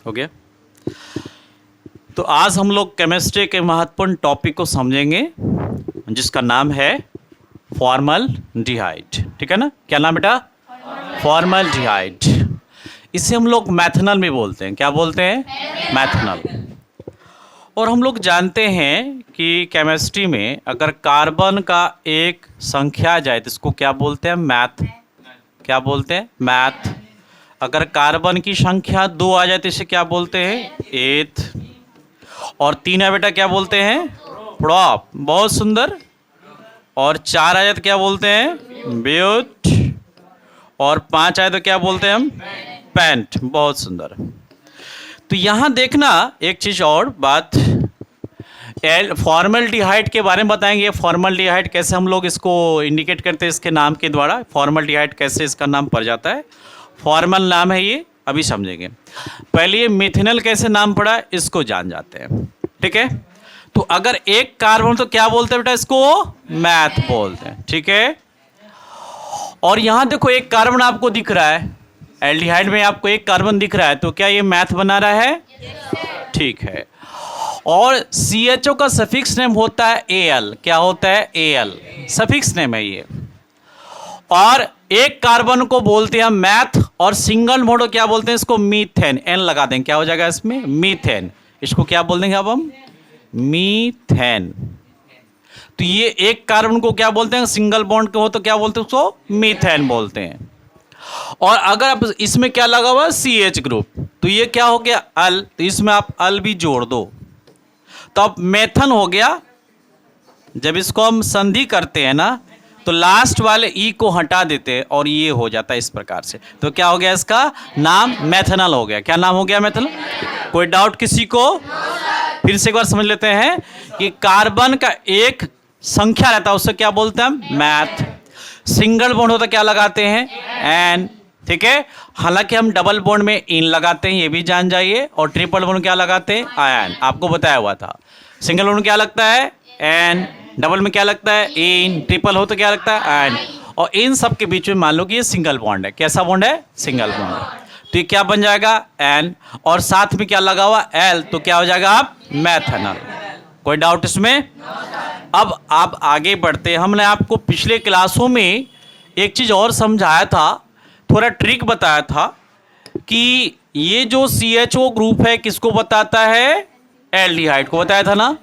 हो गया। तो आज हम लोग केमिस्ट्री के महत्वपूर्ण टॉपिक को समझेंगे जिसका नाम है फॉर्मल्डिहाइड। ठीक है ना, क्या नाम बेटा? फॉर्मल्डिहाइड। इसे हम लोग मैथनल में बोलते हैं। क्या बोलते हैं? मैथनल। और हम लोग जानते हैं कि केमिस्ट्री में अगर कार्बन का एक संख्या आ जाए तो इसको क्या बोलते हैं? मैथ। क्या बोलते हैं? मैथ। अगर कार्बन की संख्या 2 आ जाए तो इसे क्या बोलते हैं? एथ। और 3 है बेटा, क्या बोलते हैं? प्रॉप। बहुत सुंदर। और 4 आ जाए तो क्या बोलते हैं? ब्यूट। और 5 आए तो क्या बोलते हैं हम? पेंट। बहुत सुंदर। तो यहाँ देखना एक चीज और बात, फॉर्मल्डिहाइड के बारे में बताएंगे। फॉर्मल्डिहाइड कैसे हम लोग इसको इंडिकेट करते हैं इसके नाम के द्वारा। फॉर्मल्डिहाइड कैसे इसका नाम पड़ जाता है, फॉर्मल नाम है ये, अभी समझेंगे। पहले ये मिथेनल कैसे नाम पड़ा इसको जान जाते हैं। ठीक है, तो अगर एक कार्बन तो क्या बोलते हैं बेटा? इसको मैथ बोलते हैं। ठीक है, और यहां देखो एक कार्बन आपको दिख रहा है, एल्डिहाइड में आपको एक कार्बन दिख रहा है, तो क्या ये मैथ बना रहा है? ठीक है। और CHO का सफिक्स नेम होता है Al। क्या होता है? Al सफिक्स नेम है ये। और एक कार्बन को बोलते हैं मैथ, और सिंगल मोड क्या बोलते हैं इसको? मीथेन। एन लगा देंगे, क्या हो जाएगा इसमें? मीथेन। इसको क्या बोल देंगे अब हम? मीथेन। तो ये एक कार्बन को क्या बोलते हैं? सिंगल बॉन्ड के हो तो क्या बोलते हैं उसको? मीथेन बोलते हैं। और अगर आप इसमें क्या लगा हुआ? CH ग्रुप, तो ये क्या हो गया? अल। तो इसमें आप अल भी जोड़ दो तो अब मेथन हो गया। जब इसको हम संधि करते हैं ना तो लास्ट वाले ई को हटा देते हैं और ये हो जाता है इस प्रकार से। तो क्या हो गया? इसका नाम मैथनल हो गया। क्या नाम हो गया? मैथनल। कोई डाउट किसी को? फिर से एक बार समझ लेते हैं कि कार्बन का एक संख्या रहता है उससे क्या बोलते हैं हम? मैथ। सिंगल बॉन्ड होता क्या लगाते हैं? एन। ठीक है, हालांकि हम डबल बॉन्ड में इन लगाते हैं, ये भी जान जाइए। और ट्रिपल बॉन्ड क्या लगाते हैं? आयन। आपको बताया हुआ था। सिंगल बॉन्ड क्या लगता है? एन। डबल में क्या लगता है? इन। ट्रिपल हो तो क्या लगता है? आयन। और इन सब के बीच में मान लो कि ये सिंगल बॉन्ड है। कैसा बॉन्ड है? सिंगल बॉन्ड है। तो ये क्या बन जाएगा? एन। और साथ में क्या लगा हुआ? एल। तो क्या हो जाएगा आप? मैथनल। कोई डाउट इसमें? अब आप आगे बढ़ते हैं। हमने आपको पिछले क्लासों में एक चीज और समझाया था, थोड़ा ट्रिक बताया था कि ये जो CHO ग्रुप है किसको बताता है? एल्डिहाइड को बताया था ना।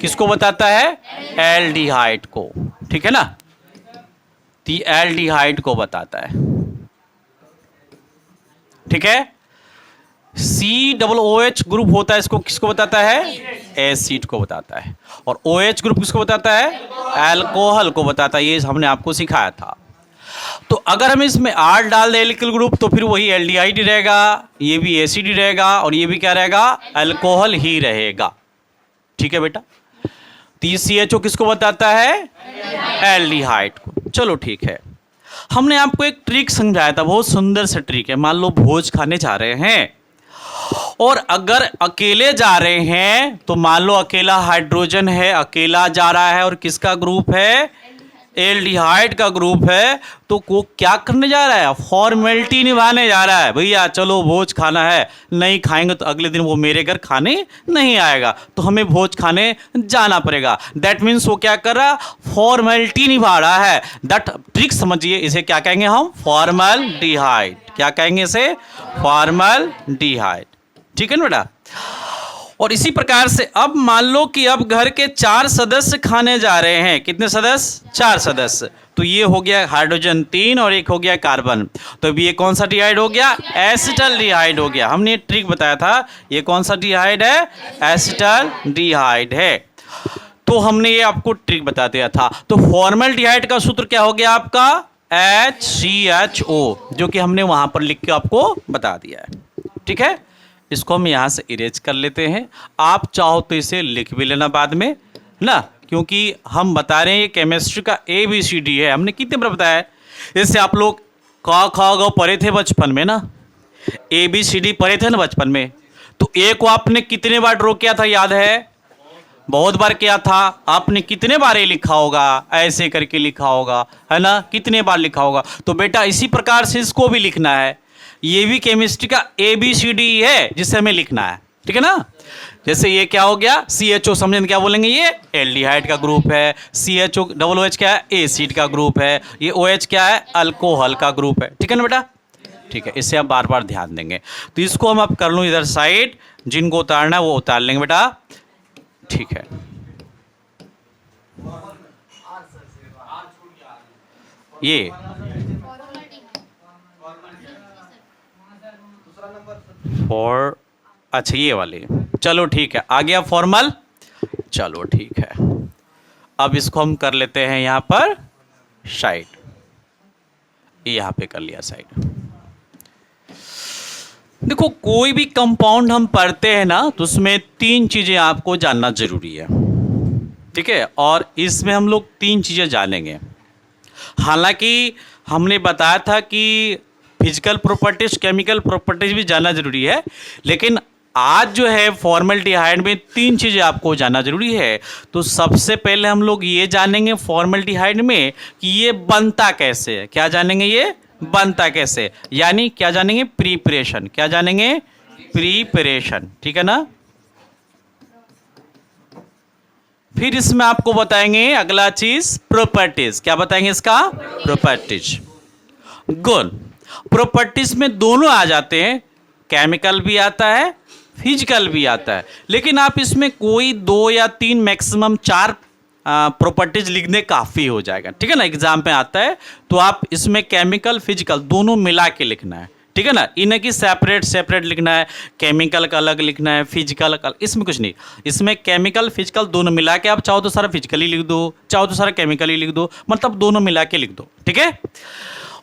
किसको बताता है? एल्डिहाइड को। ठीक है ना, तो एल्डिहाइड को बताता है। ठीक है, COOH ग्रुप होता है, इसको किसको बताता है? एसिड को बताता है। और OH ग्रुप किसको बताता है? अल्कोहल को बताता है। ये हमने आपको सिखाया था। तो अगर हम इसमें R डाल दें एल्किल ग्रुप तो फिर वही एल्डिहाइड ही रहेगा, ये भी एसिड ही रहेगा, और ये भी क्या रहेगा? अल्कोहल ही रहेगा। ठीक है बेटा, तो ये CHO किसको बताता है? एल्डिहाइड को। चलो ठीक है, हमने आपको एक ट्रिक समझाया था, बहुत सुंदर सा ट्रिक है। मान लो भोज खाने जा रहे हैं और अगर अकेले जा रहे हैं तो मान लो अकेला हाइड्रोजन है, अकेला जा रहा है, और किसका ग्रुप है? एल्डिहाइड का ग्रुप है। तो वो क्या करने जा रहा है? फॉर्मेलिटी निभाने जा रहा है। भैया चलो भोज खाना है, नहीं खाएंगे तो अगले दिन वो मेरे घर खाने नहीं आएगा, तो हमें भोज खाने जाना पड़ेगा। दैट मीन्स वो क्या कर रहा है? फॉर्मेलिटी निभा रहा है। दैट ट्रिक समझिए, इसे क्या कहेंगे हम? फॉर्मल्डिहाइड। क्या कहेंगे इसे? फॉर्मल्डिहाइड। ठीक है ना बेटा। और इसी प्रकार से अब मान लो कि अब घर के 4 सदस्य खाने जा रहे हैं। कितने सदस्य? 4 सदस्य। तो ये हो गया हाइड्रोजन 3 और एक हो गया कार्बन। तो अब ये कौन सा डिहाइड हो गया? एसिटल्डिहाइड हो गया। हमने ट्रिक बताया था, ये कौन सा डिहाइड है? एसिटल्डिहाइड है। तो हमने ये आपको ट्रिक बता दिया था। तो फॉर्मल्डिहाइड का सूत्र क्या हो गया आपका? HCHO, जो कि हमने वहां पर लिख के आपको बता दिया है। ठीक है, इसको हम यहाँ से इरेज कर लेते हैं। आप चाहो तो इसे लिख भी लेना बाद में ना, क्योंकि हम बता रहे हैं केमिस्ट्री का ABCD है। हमने कितने बार बताया है? जैसे आप लोग क ख ग पढ़े थे बचपन में ना, ABCD पढ़े थे ना बचपन में, तो A को आपने कितने बार ड्रॉ किया था याद है? बहुत बार किया था। आपने कितने बार ये लिखा होगा? ऐसे करके लिखा होगा, है ना? कितने बार लिखा होगा? तो बेटा इसी प्रकार से इसको भी लिखना है। ये भी केमिस्ट्री का ABCD है जिसे हमें लिखना है, ठीक है ना। जैसे ये क्या हो गया, CHO समझें क्या बोलेंगे, ये एल्डिहाइड का ग्रुप है। CHO डबल OH क्या है, एसिड का ग्रुप है। ये OH क्या है, अल्कोहल का ग्रुप है, ठीक है ना बेटा। ठीक है, इससे आप बार बार ध्यान देंगे। तो इसको हम अब कर लूँ इधर साइड, जिनको उतारना है वो उतार लेंगे बेटा, ठीक है। ये फॉर, अच्छा ये वाली, चलो ठीक है, आ गया फॉर्मल, चलो ठीक है। अब इसको हम कर लेते हैं यहाँ पर साइड, यहाँ पे कर लिया साइड। देखो कोई भी कंपाउंड हम पढ़ते हैं ना तो उसमें 3 चीजें आपको जानना जरूरी है, ठीक है। और इसमें हम लोग 3 चीजें जानेंगे। हालांकि हमने बताया था कि फिजिकल प्रॉपर्टीज, केमिकल प्रॉपर्टीज भी जानना जरूरी है, लेकिन आज जो है फॉर्मल्डिहाइड में 3 चीज़ें आपको जानना जरूरी है। तो सबसे पहले हम लोग ये जानेंगे फॉर्मल्डिहाइड में कि ये बनता कैसे है। क्या जानेंगे, ये बनता कैसे, यानी क्या जानेंगे, प्रिपरेशन। क्या जानेंगे, प्रिपरेशन, ठीक है ना। फिर इसमें आपको बताएंगे अगला चीज प्रॉपर्टीज। क्या बताएंगे, इसका प्रॉपर्टीज, गुण। प्रॉपर्टीज में दोनों आ जाते हैं, केमिकल भी आता है, फिजिकल भी आता है, लेकिन आप इसमें कोई 2 या 3 मैक्सिमम 4 प्रॉपर्टीज लिखने काफ़ी हो जाएगा, ठीक है ना। एग्जाम में आता है तो आप इसमें केमिकल फिजिकल दोनों मिला के लिखना है, ठीक है ना। इन्हें कि सेपरेट सेपरेट लिखना है, केमिकल का अलग लिखना है, फिजिकल का, इसमें कुछ नहीं। इसमें केमिकल फिजिकल दोनों मिला के आप चाहो तो सारा फिजिकली लिख दो, चाहो तो सारा केमिकली लिख दो, मतलब दोनों मिला के लिख दो, ठीक है।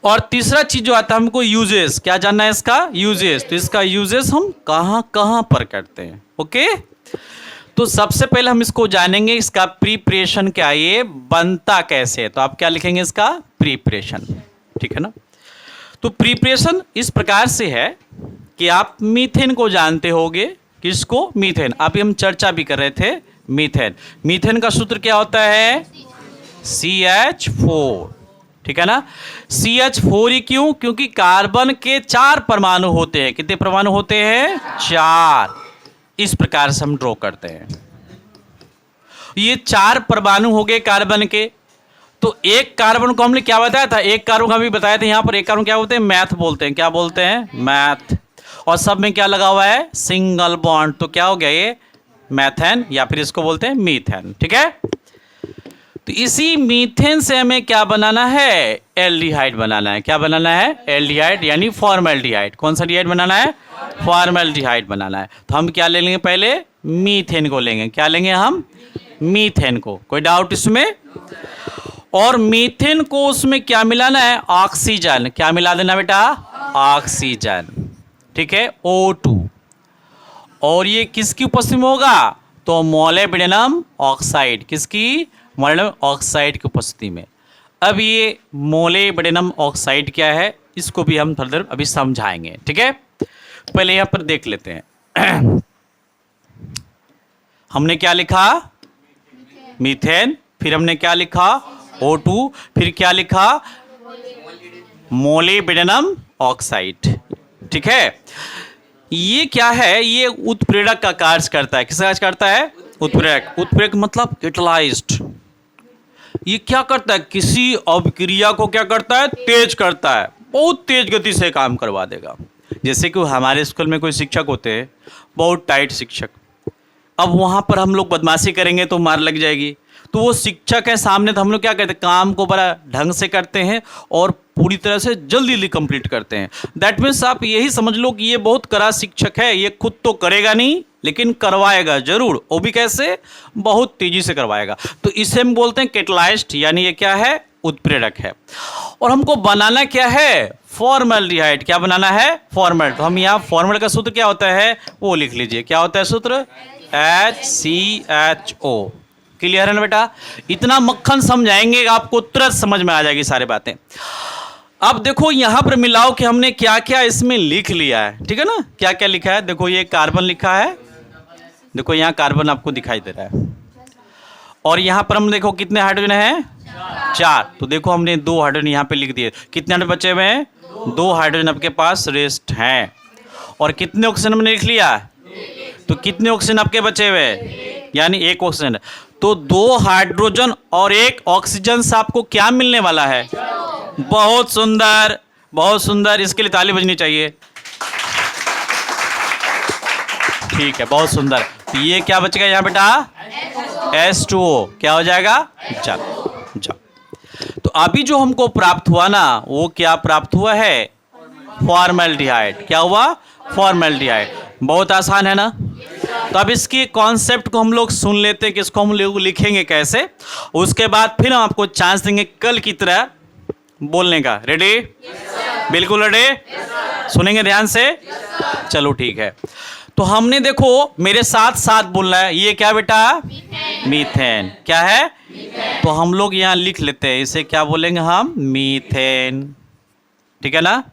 और तीसरा चीज जो आता है हमको यूजेस। क्या जानना है, इसका यूजेस। तो इसका यूजेस हम कहाँ कहाँ पर करते हैं, ओके। तो सबसे पहले हम इसको जानेंगे, इसका प्रिपरेशन क्या है, ये बनता कैसे है। तो आप क्या लिखेंगे, इसका प्रिपरेशन, ठीक है ना। तो प्रिपरेशन इस प्रकार से है कि आप मीथेन को जानते होंगे। किसको, मीथेन। अभी हम चर्चा भी कर रहे थे मीथेन। मीथेन का सूत्र क्या होता है, CH4, ठीक है ना। CH4 ही क्यों, क्योंकि कार्बन के 4 परमाणु होते हैं। कितने परमाणु होते हैं, 4। इस प्रकार से हम ड्रॉ करते हैं। ये 4 परमाणु हो गए कार्बन के। तो एक कार्बन को हमने क्या बताया था, एक कार्बन को अभी बताया था यहाँ पर, एक कार्बन क्या बोलते हैं, मैथ बोलते हैं। क्या बोलते हैं, मैथ। और सब में क्या लगा हुआ है, सिंगल बॉन्ड। तो क्या हो गया, ये मैथेन, या फिर इसको बोलते हैं मीथेन, ठीक है। तो इसी मीथेन से हमें क्या बनाना है, एल्डिहाइड बनाना है। क्या बनाना है, एल्डिहाइड, यानी फॉर्मल्डिहाइड। कौन सा डिहाइड बनाना है, फॉर्मल्डिहाइड बनाना है। तो हम क्या ले लेंगे, पहले मीथेन को लेंगे। क्या लेंगे हम, मीथेन को। कोई डाउट इसमें। और मीथेन को उसमें क्या मिलाना है, ऑक्सीजन। क्या मिला देना बेटा, ऑक्सीजन, ठीक है, O2। और ये किसकी उपस्थिति में होगा, तो मोलिब्डेनम ऑक्साइड। किसकी, मोलिब्डेनम ऑक्साइड की उपस्थिति में। अब ये मोलिब्डेनम ऑक्साइड क्या है, इसको भी हम फर्दर अभी समझाएंगे, ठीक है। पहले यहां पर देख लेते हैं। हमने क्या लिखा, मीथेन। फिर हमने क्या लिखा, O2। फिर क्या लिखा, मोलिब्डेनम ऑक्साइड, ठीक है। ये क्या है, ये उत्प्रेरक का कार्य करता है। किसका कार्य करता है, उत्प्रेरक। उत्प्रेरक मतलब कैटलाइज्ड। ये क्या करता है, किसी अभिक्रिया को क्या करता है, तेज करता है, बहुत तेज गति से काम करवा देगा। जैसे कि हमारे स्कूल में कोई शिक्षक होते हैं, बहुत टाइट शिक्षक। अब वहाँ पर हम लोग बदमाशी करेंगे तो मार लग जाएगी। तो वो शिक्षक है सामने, तो हम लोग क्या करते हैं, काम को बड़ा ढंग से करते हैं और पूरी तरह से जल्दी कंप्लीट करते हैं। दैट मीन्स आप यही समझ लो कि ये बहुत कड़ा शिक्षक है। ये खुद तो करेगा नहीं, लेकिन करवाएगा जरूर। वो भी कैसे, बहुत तेजी से करवाएगा। तो इसे हम बोलते हैं कैटलाइज्ड, यानी ये क्या है, उत्प्रेरक है। और हमको बनाना क्या है, फॉर्मल्डिहाइड। क्या बनाना है, फॉर्मल। तो हम यहाँ फॉर्मल का सूत्र क्या होता है, वो लिख लीजिए। क्या होता है सूत्र, HCHO। क्लियर है ना बेटा। इतना मक्खन समझाएंगे आपको तुरंत समझ में आ जाएगी सारी बातें। अब देखो यहां पर मिलाओ कि हमने क्या क्या इसमें लिख लिया है, ठीक है ना। क्या क्या लिखा है, देखो ये कार्बन लिखा है, देखो यहाँ कार्बन आपको दिखाई दे रहा है। और यहाँ पर हम देखो कितने हाइड्रोजन हैं, 4। तो देखो हमने 2 हाइड्रोजन यहाँ पे लिख दिए। कितने हाइड्रोजन बचे हुए हैं, 2 हाइड्रोजन आपके पास रेस्ट हैं। और कितने ऑक्सीजन हमने लिख लिया? तो कितने ऑक्सीजन आपके बचे हुए? यानी 1 ऑक्सीजन। तो 2 हाइड्रोजन और 1 ऑक्सीजन से आपको क्या मिलने वाला है? बहुत सुंदर, बहुत सुंदर। इसके लिए ताली बजनी चाहिए। ठीक है, बहुत सुंदर। तो ये क्या बचेगा यहाँ बेटा? H2O। क्या हो जाएगा? जल। जल। तो अभी जो हमको प्राप्त हुआ ना, वो क्या प्राप्त हुआ है? फॉर्मल्डिहाइड। क्या हुआ? फॉर्मल्डिहाइड। बहुत आसान है ना? तो अब इसके कॉन्सेप्ट को हम लोग सुन लेते हैं कि इसको हम लोग लिखेंगे कैसे। उसके बाद फिर हम आपको चांस देंगे कल की तरह बोलने का। रेडी? बिल्कुल रेडी? सुनेंगे ध्यान से? चलो ठीक है। तो हमने देखो मेरे साथ साथ बोलना है। ये क्या बेटा? मीथेन। क्या है? तो हम लोग यहाँ लिख लेते हैं, इसे क्या बोलेंगे हम? मीथेन। ठीक है ना?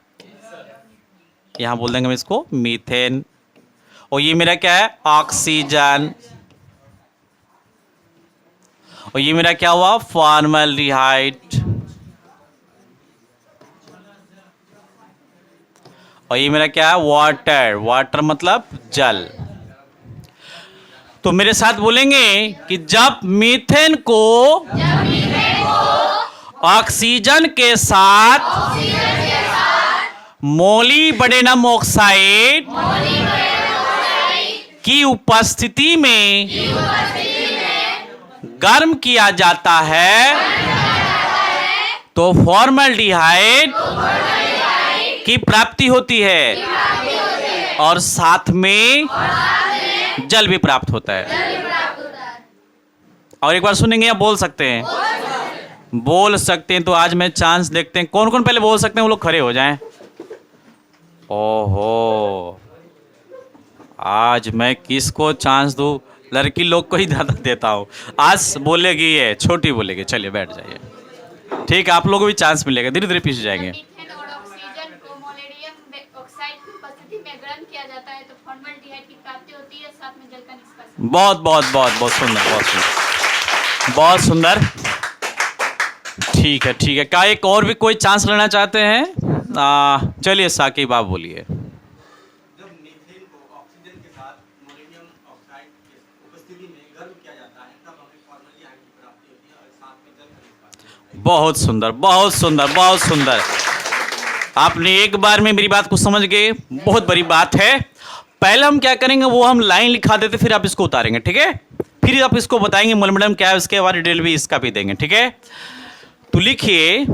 यहाँ बोल देंगे हम इसको मीथेन। और ये मेरा क्या है? ऑक्सीजन। और ये मेरा क्या हुआ? फॉर्मल्डिहाइड। और ये मेरा क्या है? वाटर। वाटर मतलब जल। तो मेरे साथ बोलेंगे कि जब मीथेन को ऑक्सीजन के साथ मोलिब्डेनम ऑक्साइड की उपस्थिति में गर्म किया जाता है तो फॉर्मल्डिहाइड की प्राप्ति होती है और साथ में जल भी प्राप्त होता है। और एक बार सुनेंगे या बोल सकते हैं? बोल सकते हैं। तो आज मैं चांस देखते हैं कौन कौन पहले बोल सकते हैं, वो लोग खड़े हो जाएं। ओहो, आज मैं किसको चांस दूं? लड़की लोग को ही ज्यादा देता हूं। आज बोलेगी ये, छोटी बोलेगी। चलिए बैठ जाइए। ठीक है, आप लोगों को भी चांस मिलेगा, धीरे धीरे पीछे जाएंगे। बहुत बहुत बहुत बहुत सुंदर, बहुत सुंदर, बहुत सुंदर। ठीक है, ठीक है। क्या एक और भी कोई चांस लेना चाहते हैं? चलिए साकिब आप बोलिए। जब मीथेन को ऑक्सीजन के साथ मोलिब्डेनम ऑक्साइड की उपस्थिति में गर्म किया जाता है तब हमें फॉर्मल्डिहाइड की प्राप्ति होती है और साथ में जल का निष्कासन होता है। बहुत सुंदर, बहुत सुंदर, बहुत सुंदर। आपने एक बार में मेरी बात को समझ गए, बहुत बड़ी बात है। पहले हम क्या करेंगे, वो हम लाइन लिखा देते, फिर आप इसको उतारेंगे। ठीक है? फिर आप इसको बताएंगे मोलिब्डेनम क्या है, उसके बाद डिटेल भी इसका भी देंगे। ठीक है? तो लिखिए,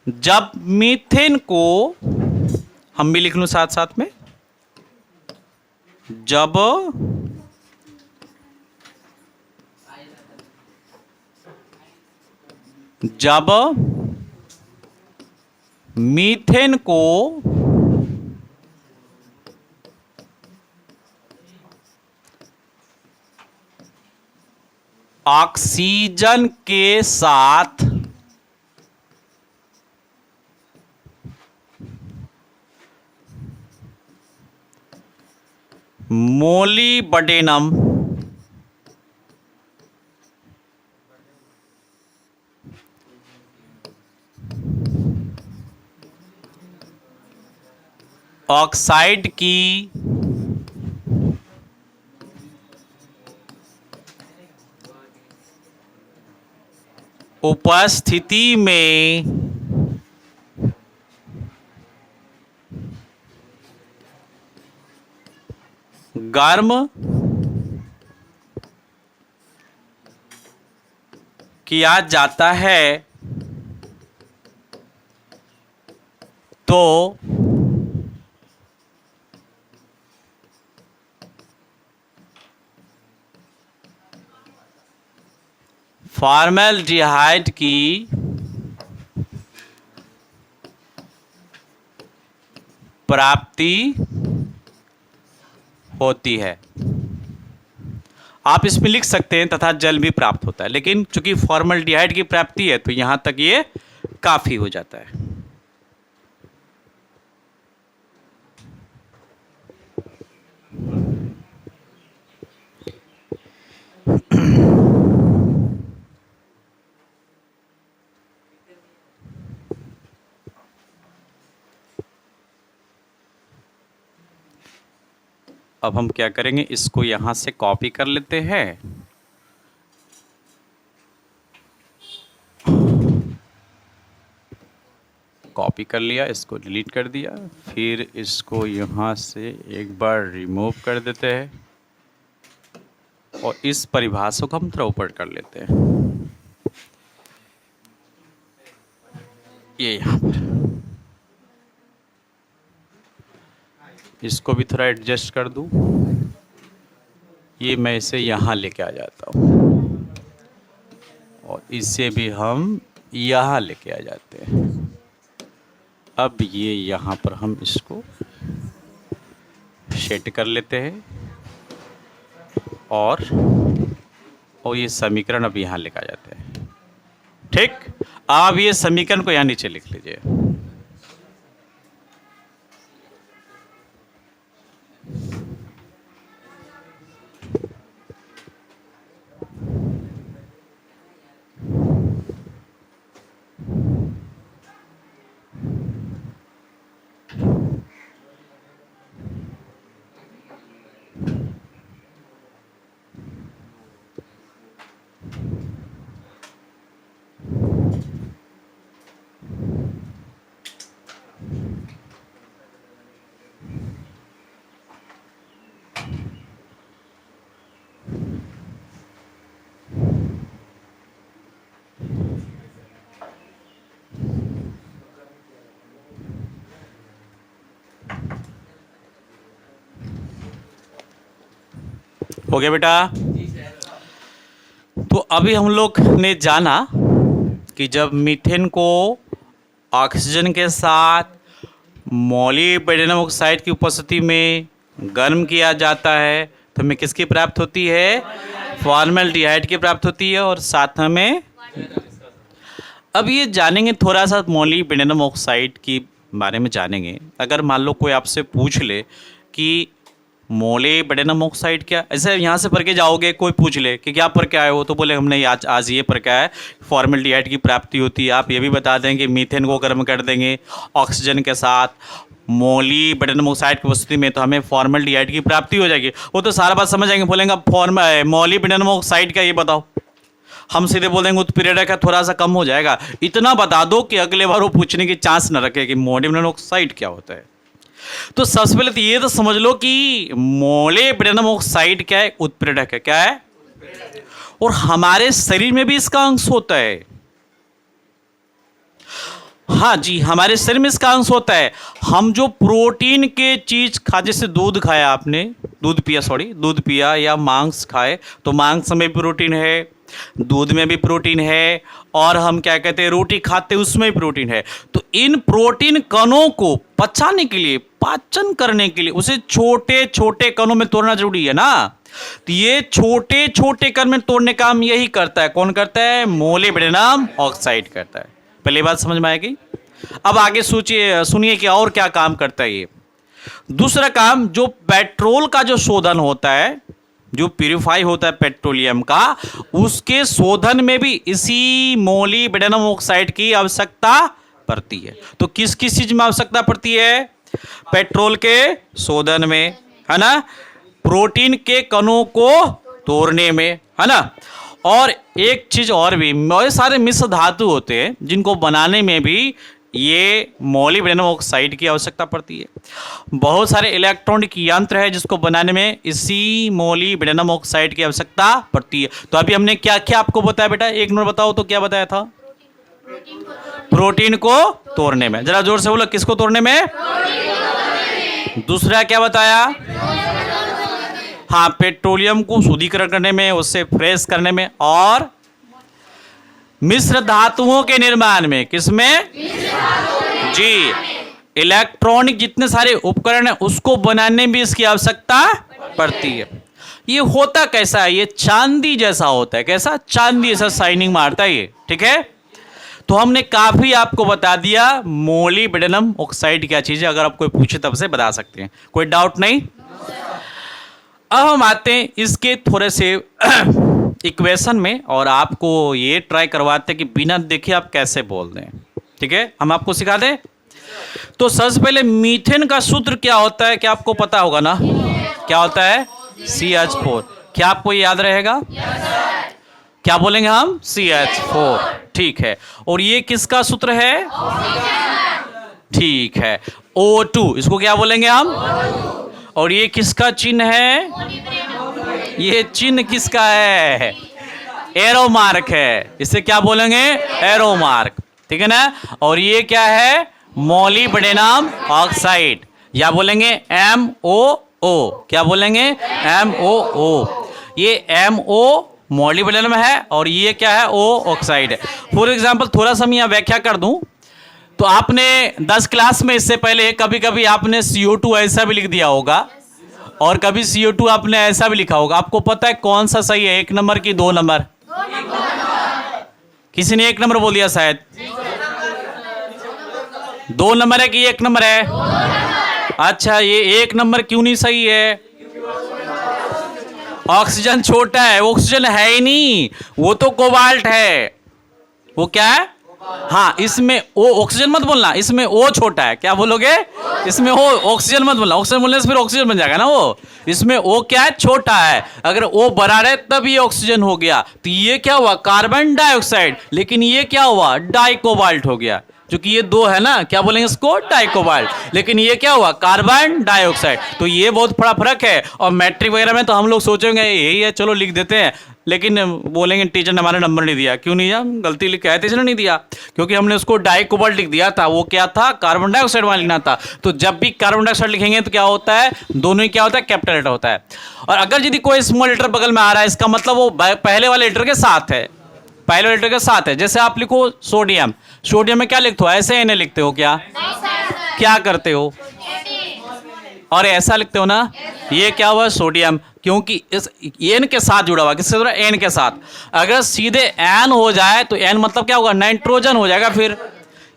जब मीथेन को, हम भी लिख लूं साथ साथ में, जब मीथेन को ऑक्सीजन के साथ मोलिब्डेनम ऑक्साइड की उपस्थिति में गर्म किया जाता है तो फॉर्मल्डिहाइड की प्राप्ति होती है। आप इसमें लिख सकते हैं तथा जल भी प्राप्त होता है, लेकिन चूंकि फॉर्मल्डिहाइड की प्राप्ति है तो यहां तक ये काफी हो जाता है। अब हम क्या करेंगे, इसको यहाँ से कॉपी कर लेते हैं। कॉपी कर लिया, इसको डिलीट कर दिया, फिर इसको यहाँ से एक बार रिमूव कर देते हैं और इस परिभाषा को हम थोड़ा ऊपर कर लेते हैं, ये यहाँ पर। इसको भी थोड़ा एडजस्ट कर दूँ, ये मैं इसे यहाँ लेके आ जाता हूँ और इसे भी हम यहाँ लेके आ जाते हैं। अब ये यहाँ पर हम इसको सेट कर लेते हैं और ये समीकरण अब यहाँ लेके आ जाते हैं। ठीक, आप ये समीकरण को यहाँ नीचे लिख लीजिए। हो गया बेटा? तो अभी हम लोग ने जाना कि जब मीथेन को ऑक्सीजन के साथ मोलिब्डेनम ऑक्साइड की उपस्थिति में गर्म किया जाता है तो हमें किसकी प्राप्त होती है? फॉर्मल्डिहाइड की प्राप्त होती है। और साथ में अब ये जानेंगे थोड़ा सा मोलिब्डेनम ऑक्साइड के बारे में जानेंगे। अगर मान लो कोई आपसे पूछ ले कि मोलिब्डेनम ऑक्साइड क्या, ऐसे यहाँ से पढ़ के जाओगे, कोई पूछ ले कि क्या पढ़ के आए हो, तो बोले हमने आज ये पढ़ के आया फॉर्मल्डिहाइड की प्राप्ति होती है। आप ये भी बता देंगे मीथेन को गर्म कर देंगे ऑक्सीजन के साथ मोलिब्डेनम ऑक्साइड की उपस्थिति में तो हमें फॉर्मल्डिहाइड की प्राप्ति हो जाएगी। वो तो सारा बात समझ आएंगे, बोलेंगे मोलिब्डेनम ऑक्साइड क्या, ये बताओ। हम सीधे बोल देंगे उत्प्रेरक है, थोड़ा सा कम हो जाएगा। इतना बता दो कि अगले बार वो पूछने की चांस न रखे कि मोलिब्डेनम ऑक्साइड क्या होता है। तो सबसे पहले तो ये तो समझ लो कि मोलिब्डेनम ऑक्साइड क्या है? उत्प्रेरक है। क्या है? और हमारे शरीर में भी इसका अंश होता है। हाँ जी, हमारे शरीर में इसका अंश होता है। हम जो प्रोटीन के चीज खा, जैसे दूध खाया आपने, दूध पिया या मांस खाए तो मांस में भी प्रोटीन है, दूध में भी प्रोटीन है, और हम क्या कहते हैं रोटी खाते उसमें भी प्रोटीन है। तो इन प्रोटीन कणों को पचाने के लिए, पाचन करने के लिए उसे छोटे छोटे कणों में तोड़ना जरूरी है ना। तो ये छोटे छोटे कण में तोड़ने का काम यही करता है। कौन करता है? मोलिब्डेनम ऑक्साइड करता है। पहली बात समझ में आएगी। अब आगे सोचिए, सुनिए कि और क्या काम करता है ये। दूसरा काम, जो पेट्रोल का जो शोधन होता है, जो प्यूरिफाई होता है पेट्रोलियम का, उसके शोधन में भी इसी मोलिब्डेनम ऑक्साइड की आवश्यकता पड़ती है। तो किस किस चीज में आवश्यकता पड़ती है? पेट्रोल के शोधन में, है ना, प्रोटीन के कणों को तोड़ने में, है ना, और एक चीज और भी, बहुत सारे मिश्र धातु होते हैं जिनको बनाने में भी ये मोलिब्डेनम ऑक्साइड की आवश्यकता पड़ती है। बहुत सारे इलेक्ट्रॉनिक यंत्र है जिसको बनाने में इसी मोलिब्डेनम ऑक्साइड की आवश्यकता पड़ती है। तो अभी हमने क्या क्या आपको बताया बेटा? एक नंबर बताओ तो क्या बताया था? प्रोटीन को तोड़ने में। जरा जोर से बोलो, किसको तोड़ने में? दूसरा क्या बताया? हाँ, पेट्रोलियम को शुद्धिकरण करने में, उससे फ्रेश करने में, और मिश्र धातुओं के निर्माण में। किसमें? जी, इलेक्ट्रॉनिक जितने सारे उपकरण हैं उसको बनाने में भी इसकी आवश्यकता पड़ती है। ये होता कैसा है? ये चांदी जैसा होता है। कैसा? चांदी जैसा शाइनिंग मारता है ये। ठीक है, तो हमने काफी आपको बता दिया मोलिब्डेनम ऑक्साइड क्या चीज है। अगर आप कोई पूछे तब से बता सकते हैं, कोई डाउट नहीं। अब हम आते हैं इसके थोड़े से इक्वेशन में, और आपको ये ट्राई करवाते हैं कि बिना देखे आप कैसे बोल दें। ठीक है, हम आपको सिखा दें। तो सबसे पहले मीथेन का सूत्र क्या होता है, क्या आपको पता होगा ना? क्या होता है CH4। क्या आपको याद रहेगा? क्या बोलेंगे हम? CH4। ठीक है। और ये किसका सूत्र है? ठीक है। O2 इसको क्या बोलेंगे हम? और ये किसका चिन्ह है? ये चिन्ह किसका है? एरो मार्क है। इसे क्या बोलेंगे? Arrow mark. ठीक है ना। और ये क्या है? मोलिब्डेनम ऑक्साइड, या बोलेंगे MOO। क्या बोलेंगे? MOO। ये MO मोलिब्डेनम है और ये क्या है? O ऑक्साइड है। फॉर एग्जाम्पल थोड़ा सा मैं यहाँ व्याख्या कर दूं तो आपने 10 क्लास में इससे पहले कभी कभी आपने CO2 ऐसा भी लिख दिया होगा और कभी CO2 आपने ऐसा भी लिखा होगा। आपको पता है कौन सा सही है, 1 नंबर की 2 नंबर? किसी ने 1 नंबर बोल दिया शायद। 2 नंबर है कि 1 नंबर है? अच्छा, ये 1 नंबर क्यों नहीं सही है? ऑक्सीजन छोटा है, ऑक्सीजन है ही नहीं, वो तो कोबाल्ट है। वो क्या है? हाँ, इसमें ओ ऑक्सीजन मत बोलना, इसमें ओ छोटा है। क्या बोलोगे? इसमें ओ ऑक्सीजन मत बोलना, ऑक्सीजन बोलने से फिर ऑक्सीजन बन जाएगा ना वो। इसमें ओ क्या है? छोटा है। अगर ओ बड़ा है तब ये ऑक्सीजन हो गया। तो ये क्या हुआ? Carbon dioxide. लेकिन ये क्या हुआ? डाइकोबाल्ट हो गया, क्योंकि ये 2 है ना। क्या बोलेंगे इसको? डाइकोबाल्ट। लेकिन ये क्या हुआ? Carbon dioxide. तो ये बहुत बड़ा फर्क है। और मैट्रिक वगैरह में तो हम लोग सोचेंगे यही है, चलो लिख देते हैं, लेकिन बोलेंगे टीचर ने हमारा नंबर नहीं दिया। क्यों नहीं दिया? गलती लिखा है, टीचर ने नहीं दिया, क्योंकि हमने उसको डाइकोबाल्ट लिख दिया था। वो क्या था? कार्बन डाइऑक्साइड वाला लिखना था। तो जब भी कार्बन डाइऑक्साइड लिखेंगे तो क्या होता है? दोनों ही क्या होता है? कैपिटल लेटर होता है। और अगर यदि कोई स्मॉल लेटर बगल में आ रहा है, इसका मतलब वो पहले वाले लेटर के साथ है, पहले लेटर के साथ है। जैसे आप लिखो सोडियम, सोडियम में क्या लिखते हो? ऐसे एन लिखते हो क्या? क्या करते हो? और ऐसा लिखते हो ना। ये क्या हुआ? सोडियम, क्योंकि इस एन के साथ जुड़ा हुआ। किससे जुड़ा? एन के साथ। अगर सीधे एन हो जाए तो एन मतलब क्या होगा? नाइट्रोजन हो जाएगा फिर।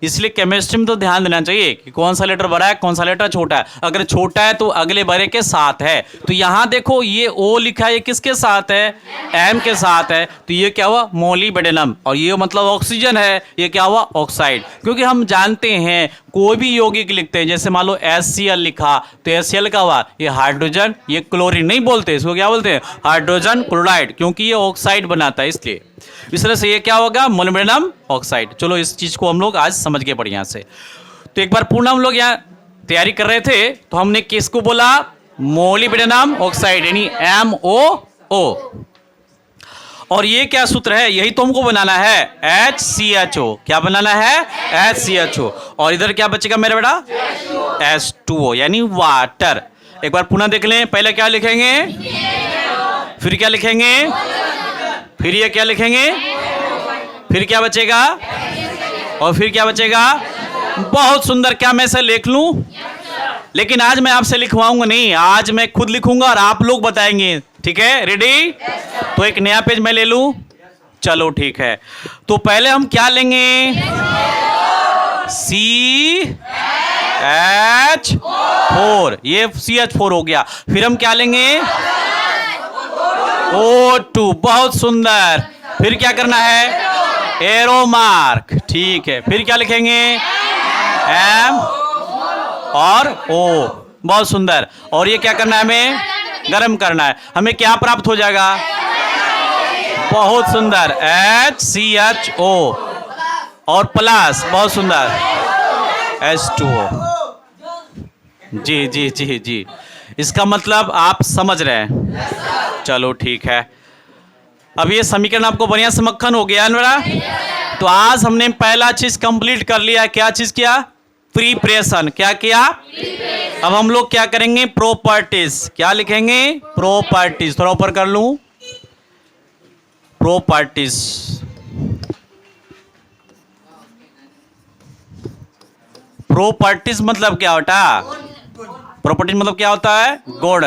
इसलिए केमिस्ट्री में तो ध्यान देना चाहिए कि कौन सा लेटर बड़ा है, कौन सा लेटर छोटा है। अगर छोटा है तो अगले बड़े के साथ है। तो यहां देखो ये ओ लिखा है, ये किसके साथ है? एम के साथ है। तो ये क्या हुआ? मोलिब्डेनम। और ये मतलब ऑक्सीजन है। ये क्या हुआ? ऑक्साइड। क्योंकि हम जानते हैं कोई भी यौगिक लिखते हैं, जैसे मान लो HCl लिखा तो HCl का हुआ? ये हाइड्रोजन, ये क्लोरीन नहीं बोलते, इसको क्या बोलते हैं? हाइड्रोजन क्लोराइड, क्योंकि ये ऑक्साइड बनाता है। इसलिए इस तरह से ये क्या होगा? Molybdenum oxide. चलो इस चीज को हम लोग आज समझ गए बढ़िया से। तो एक बार पूर्ण हम लोग यहाँ तैयारी कर रहे थे तो हमने किसको बोला? मोलिब्डेनम ऑक्साइड, यानी MOO। और ये क्या सूत्र है? यही तो हमको बनाना है, HCHO। क्या बनाना है? HCHO। और इधर क्या बचेगा मेरा बेटा? H2O, यानी वाटर। एक बार पुनः देख लें। पहले क्या लिखेंगे? फिर क्या लिखेंगे? फिर ये क्या लिखेंगे? फिर क्या बचेगा? और फिर क्या बचेगा? बहुत सुंदर। क्या मैं इसे लिख लूं? लेकिन आज मैं आपसे लिखवाऊंगा नहीं, आज मैं खुद लिखूंगा और आप लोग बताएंगे। ठीक है? रेडी? तो एक नया पेज मैं ले लूं? चलो ठीक है। तो पहले हम क्या लेंगे? CH4। ये CH4 हो गया। फिर हम क्या लेंगे? O2। बहुत सुंदर। फिर क्या करना है? Arrow mark. ठीक है। फिर क्या लिखेंगे? M और O। बहुत सुंदर। और ये क्या करना है? हमें गर्म करना है। हमें क्या प्राप्त हो जाएगा? बहुत सुंदर, HCHO और प्लस, बहुत सुंदर, H2O। जी जी जी जी, इसका मतलब आप समझ रहे हैं। चलो ठीक है। अब ये समीकरण आपको बढ़िया से मक्खन हो गया ना। तो आज हमने पहला चीज कंप्लीट कर लिया। क्या चीज किया? प्रीपरेशन। क्या किया? अब हम लोग क्या करेंगे? प्रॉपर्टीज। क्या लिखेंगे? प्रॉपर्टीज। थोड़ा ऊपर कर लूं। प्रॉपर्टीज। प्रॉपर्टीज मतलब क्या होता है? प्रॉपर्टीज मतलब क्या होता है? गुण,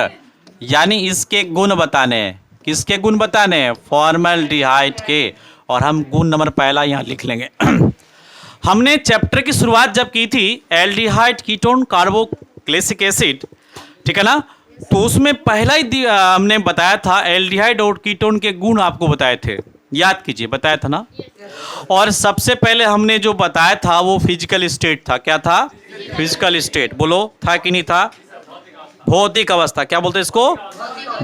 यानी इसके गुण बताने। किसके गुण बताने? फॉर्मल्डिहाइड के। और हम गुण नंबर पहला यहां लिख लेंगे। हमने चैप्टर की शुरुआत जब की थी एल्डिहाइड, कीटोन, कार्बोक्सिलिक एसिड, ठीक है ना, तो उसमें पहला ही हमने बताया था एल्डिहाइड और कीटोन के गुण आपको बताए थे। याद कीजिए, बताया था ना। और सबसे पहले हमने जो बताया था वो फिजिकल स्टेट था। क्या था? Physical state. बोलो, था कि नहीं था? भौतिक अवस्था, क्या बोलते हैं इसको?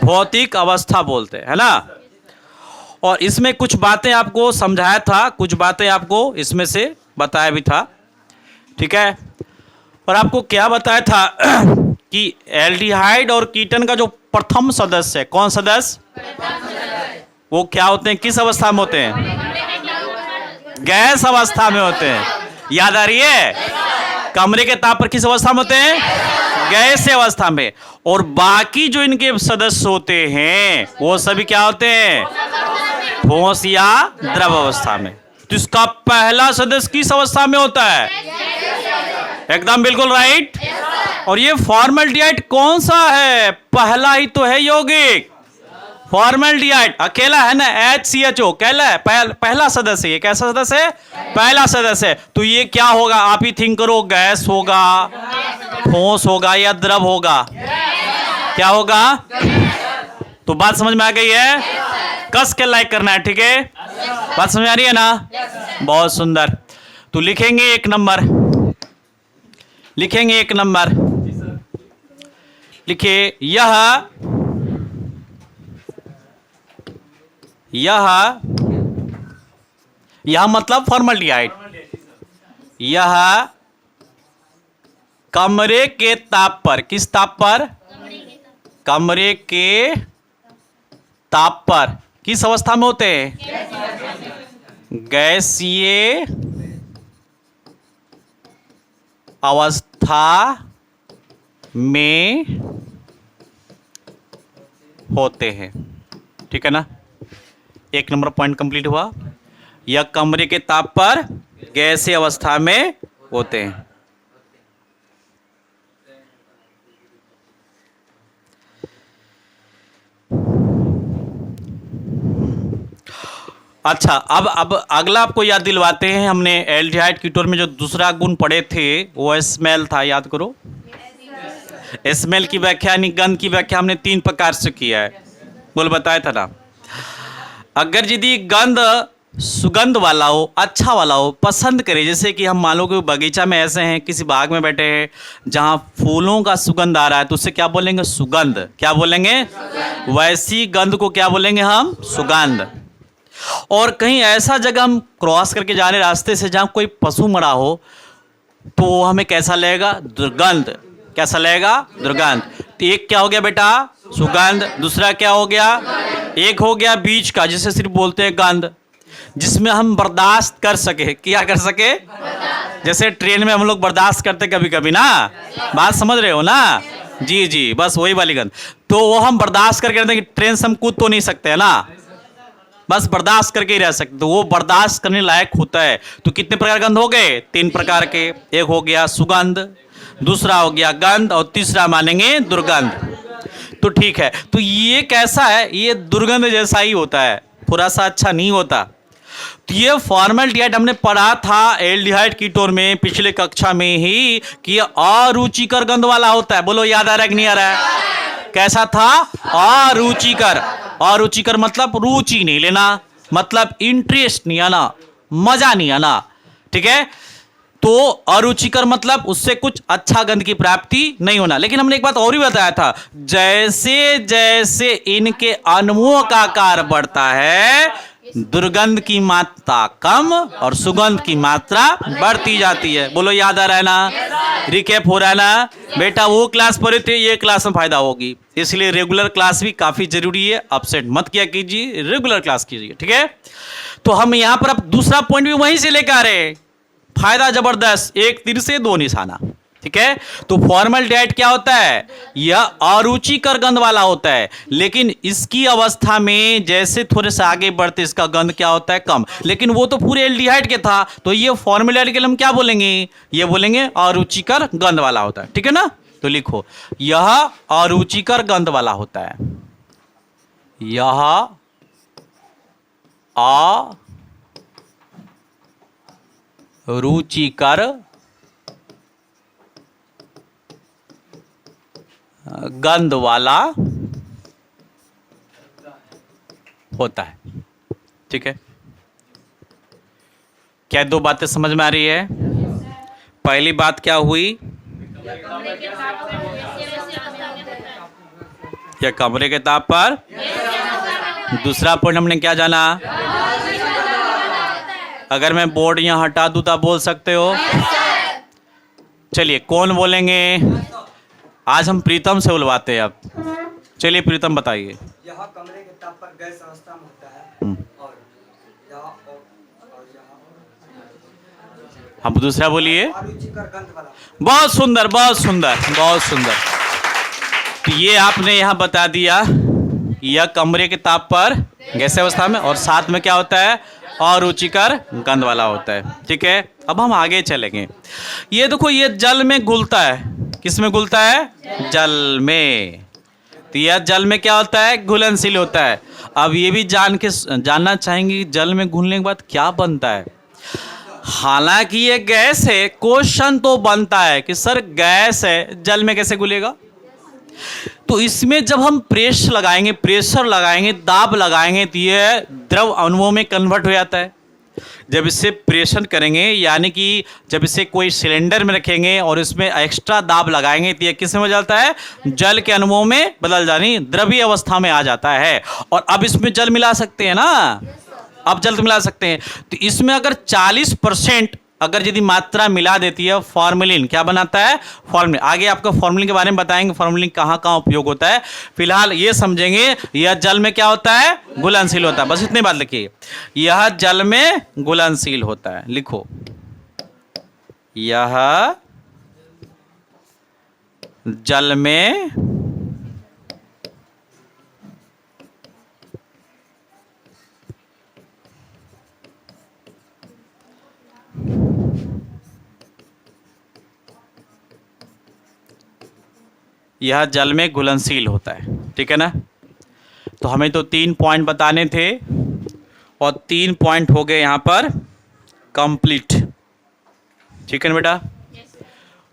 भौतिक अवस्था बोलते हैं, है ना। और इसमें कुछ बातें आपको समझाया था, कुछ बातें आपको इसमें से बताया भी था, ठीक है। और आपको क्या बताया था कि एल्डिहाइड और कीटन का जो प्रथम सदस्य है, कौन सदस्य? वो क्या होते हैं, किस अवस्था में होते हैं? गैस अवस्था में होते हैं। याद आ रही है? कमरे के ताप पर किस अवस्था में होते हैं? गैस अवस्था में। और बाकी जो इनके सदस्य होते हैं वो सभी क्या होते हैं? ठोस या द्रव अवस्था में। तो इसका पहला सदस्य किस अवस्था में होता है? एकदम बिल्कुल राइट। और ये फॉर्मल्डिहाइड कौन सा है? पहला ही तो है यौगिक, फॉर्मल्डिहाइड अकेला है ना, HCHO कहला है, पहला सदस्य। ये कैसा सदस्य है? पहला सदस्य है। तो ये क्या होगा? आप ही थिंक करो, गैस होगा, ठोस होगा या द्रव होगा? क्या होगा? तो बात समझ में आ गई है? कस के लाइक करना है, ठीक है? बात समझ आ रही है ना? बहुत सुंदर। तो लिखेंगे 1 नंबर, लिखेंगे 1 नंबर। लिखिए यह मतलब फॉर्मल्डिहाइड, यह कमरे के ताप पर, किस ताप पर? कमरे के ताप पर किस अवस्था में होते हैं? गैसीय अवस्था में होते हैं, ठीक है ना। 1 नंबर पॉइंट कंप्लीट हुआ। यह कमरे के ताप पर गैसीय अवस्था में होते हैं। अच्छा, अब अगला आपको याद दिलवाते हैं। हमने एल्डिहाइड कीटोन में जो दूसरा गुण पढ़े थे वो स्मेल था, याद करो। स्मेल की व्याख्या यानी गंध की व्याख्या हमने 3 प्रकार से किया है, बोल बताया था ना। अगर यदि गंध सुगंध वाला हो, अच्छा वाला हो, पसंद करे, जैसे कि हम मान लो कि बगीचा में ऐसे हैं, किसी बाग में बैठे हैं जहाँ फूलों का सुगंध आ रहा है, तो उससे क्या बोलेंगे? सुगंध। क्या बोलेंगे? वैसी गंध को क्या बोलेंगे हम? सुगंध। और कहीं ऐसा जगह हम क्रॉस करके जा रहे रास्ते से जहाँ कोई पशु मरा हो, तो वो हमें कैसा लगेगा? दुर्गंध। कैसा लगेगा? दुर्गंध। तो एक क्या हो गया बेटा? सुगंध। दूसरा क्या हो गया? एक हो गया बीच का, जिसे सिर्फ बोलते हैं गंध, जिसमें हम बर्दाश्त कर सके। क्या कर सके? जैसे ट्रेन में हम लोग बर्दाश्त करते कभी कभी ना, बात समझ रहे हो ना? जी जी, बस वही वाली गंध। तो वो हम बर्दाश्त करके रहते हैं कि ट्रेन से हम कूद तो नहीं सकते है ना, बस बर्दाश्त करके ही रह सकते। तो वो बर्दाश्त करने लायक होता है। तो कितने प्रकार गंध हो गए? 3 प्रकार के। एक हो गया सुगंध, दूसरा हो गया गंध, और तीसरा मानेंगे दुर्गंध। तो ठीक है, तो ये कैसा है? ये दुर्गंध जैसा ही होता है, थोड़ा सा अच्छा नहीं होता। तो ये फॉर्मल्डिहाइड हमने पढ़ा था एल्डिहाइड कीटोन में पिछले कक्षा में ही कि ये अरुचिकर गंध वाला होता है। बोलो याद आ रहा है कि नहीं आ रहा है? कैसा था? अरुचिकर। अरुचिकर मतलब रुचि नहीं लेना, मतलब इंटरेस्ट नहीं आना, मजा नहीं आना, ठीक है। तो अरुचिकर मतलब उससे कुछ अच्छा गंध की प्राप्ति नहीं होना। लेकिन हमने एक बात और भी बताया था, जैसे जैसे इनके अणुओं का आकार बढ़ता है, दुर्गंध की मात्रा कम और सुगंध की मात्रा बढ़ती जाती है। बोलो याद आ रहा है ना? रिकैप हो रहा है ना? बेटा वो क्लास पढ़े थे, ये क्लास में फायदा होगी, इसलिए रेगुलर क्लास भी काफी जरूरी है। अपसेट मत किया कीजिए, रेगुलर क्लास कीजिए, ठीक है। तो हम यहां पर अब दूसरा पॉइंट भी वहीं से लेकर आ रहे हैं, फायदा जबरदस्त, 1 तीर से 2 निशाना, ठीक है। तो फॉर्मल्डिहाइड क्या होता है? यह अरुचिकर गंध वाला होता है, लेकिन इसकी अवस्था में जैसे थोड़े से आगे बढ़ते इसका गंध क्या होता है? कम। लेकिन वो तो पूरे एल्डिहाइड के था, तो ये फॉर्मल्डिहाइड के लिए हम क्या बोलेंगे? ये बोलेंगे अरुचिकर गंध वाला होता है, ठीक है ना। तो लिखो, यह अरुचिकर गंध वाला होता है। यह अरुचिकर गंध वाला होता है, ठीक है। क्या 2 बातें समझ में आ रही है? पहली बात क्या हुई? या कमरे के ताप पर। दूसरा पॉइंट हमने क्या जाना? अगर मैं बोर्ड यहाँ हटा दूँ तो आप बोल सकते हो? चलिए कौन बोलेंगे? आज हम प्रीतम से बुलवाते हैं। अब चलिए प्रीतम बताइए। यह कमरे के ताप पर गैस अवस्था में होता है और यहाँ अब दूसरा बोलिए। अरुचिकर गंध वाला। बहुत सुंदर, बहुत सुंदर, बहुत सुंदर। तो ये आपने यहाँ बता दिया, यह कमरे के ताप पर गैसीय अवस्था में और साथ में क्या होता है? अरुचिकर गंध वाला होता है। ठीक है, अब हम आगे चलेंगे। ये देखो, ये जल में घुलता है। किस में घुलता है? जल में। तो यह जल में क्या होता है? घुलनशील होता है। अब ये भी जानना चाहेंगे जल में घुलने के बाद क्या बनता है। हालांकि ये गैस है, क्वेश्चन तो बनता है कि सर गैस है, जल में कैसे घुलेगा? तो इसमें जब हम प्रेशर लगाएंगे, दाब लगाएंगे तो ये द्रव अणुओं में कन्वर्ट हो जाता है। जब इसे प्रेशर करेंगे, यानी कि जब इसे कोई सिलेंडर में रखेंगे और इसमें एक्स्ट्रा दाब लगाएंगे तो ये किस में बदल जाता है? जल के अणुओं में बदल जानी, द्रवीय अवस्था में आ जाता है। और अब इसमें जल मिला सकते हैं ना, अब जल मिला सकते हैं। तो इसमें अगर 40% अगर यदि मात्रा मिला देती है फॉर्मेलिन, क्या बनाता है? फॉर्मेलिन। आगे आपको फॉर्मेलिन के बारे में बताएंगे, फॉर्मेलिन कहाँ कहाँ उपयोग होता है। फिलहाल ये समझेंगे यह जल में क्या होता है? घुलनशील होता है। बस इतनी बात लिखिए, यह जल में घुलनशील होता है। लिखो, यह जल में यह जल में घुलनशील होता है। ठीक है ना? तो हमें तो 3 पॉइंट बताने थे और 3 पॉइंट हो गए यहाँ पर कंप्लीट। ठीक है ना बेटा?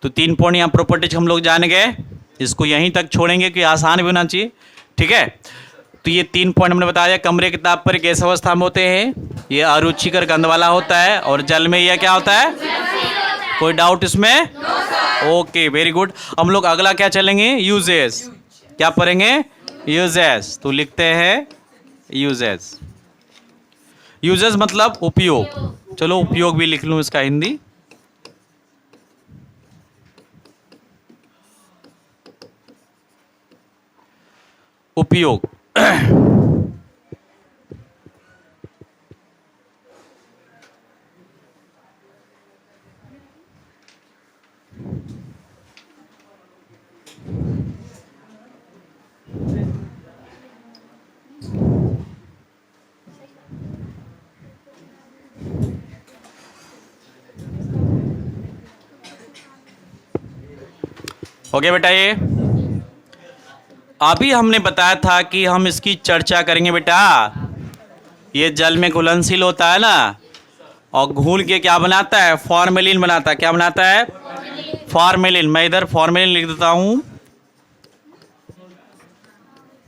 तो 3 पॉइंट यहाँ प्रॉपर्टीज हम लोग जान गए। इसको यहीं तक छोड़ेंगे कि आसान भी होना चाहिए। ठीक है, तो ये 3 पॉइंट हमने बता दिया। कमरे के ताप पर गैस अवस्था में होते हैं, ये अरुचिकर गंध वाला होता है, और जल में यह क्या होता है? कोई डाउट इसमें? Okay, very good. हम लोग अगला क्या चलेंगे? यूजेस। क्या पढ़ेंगे? यूजेस। तो लिखते हैं यूजेस। यूजेस मतलब उपयोग। चलो उपयोग भी लिख लूं इसका हिंदी। उपयोग। हो गया बेटा? ये अभी हमने बताया था कि हम इसकी चर्चा करेंगे बेटा। ये जल में घुलनशील होता है ना, और घुल के क्या बनाता है? फॉर्मेलिन बनाता है। क्या बनाता है? फॉर्मेलिन। मैं इधर फॉर्मेलिन लिख देता हूं।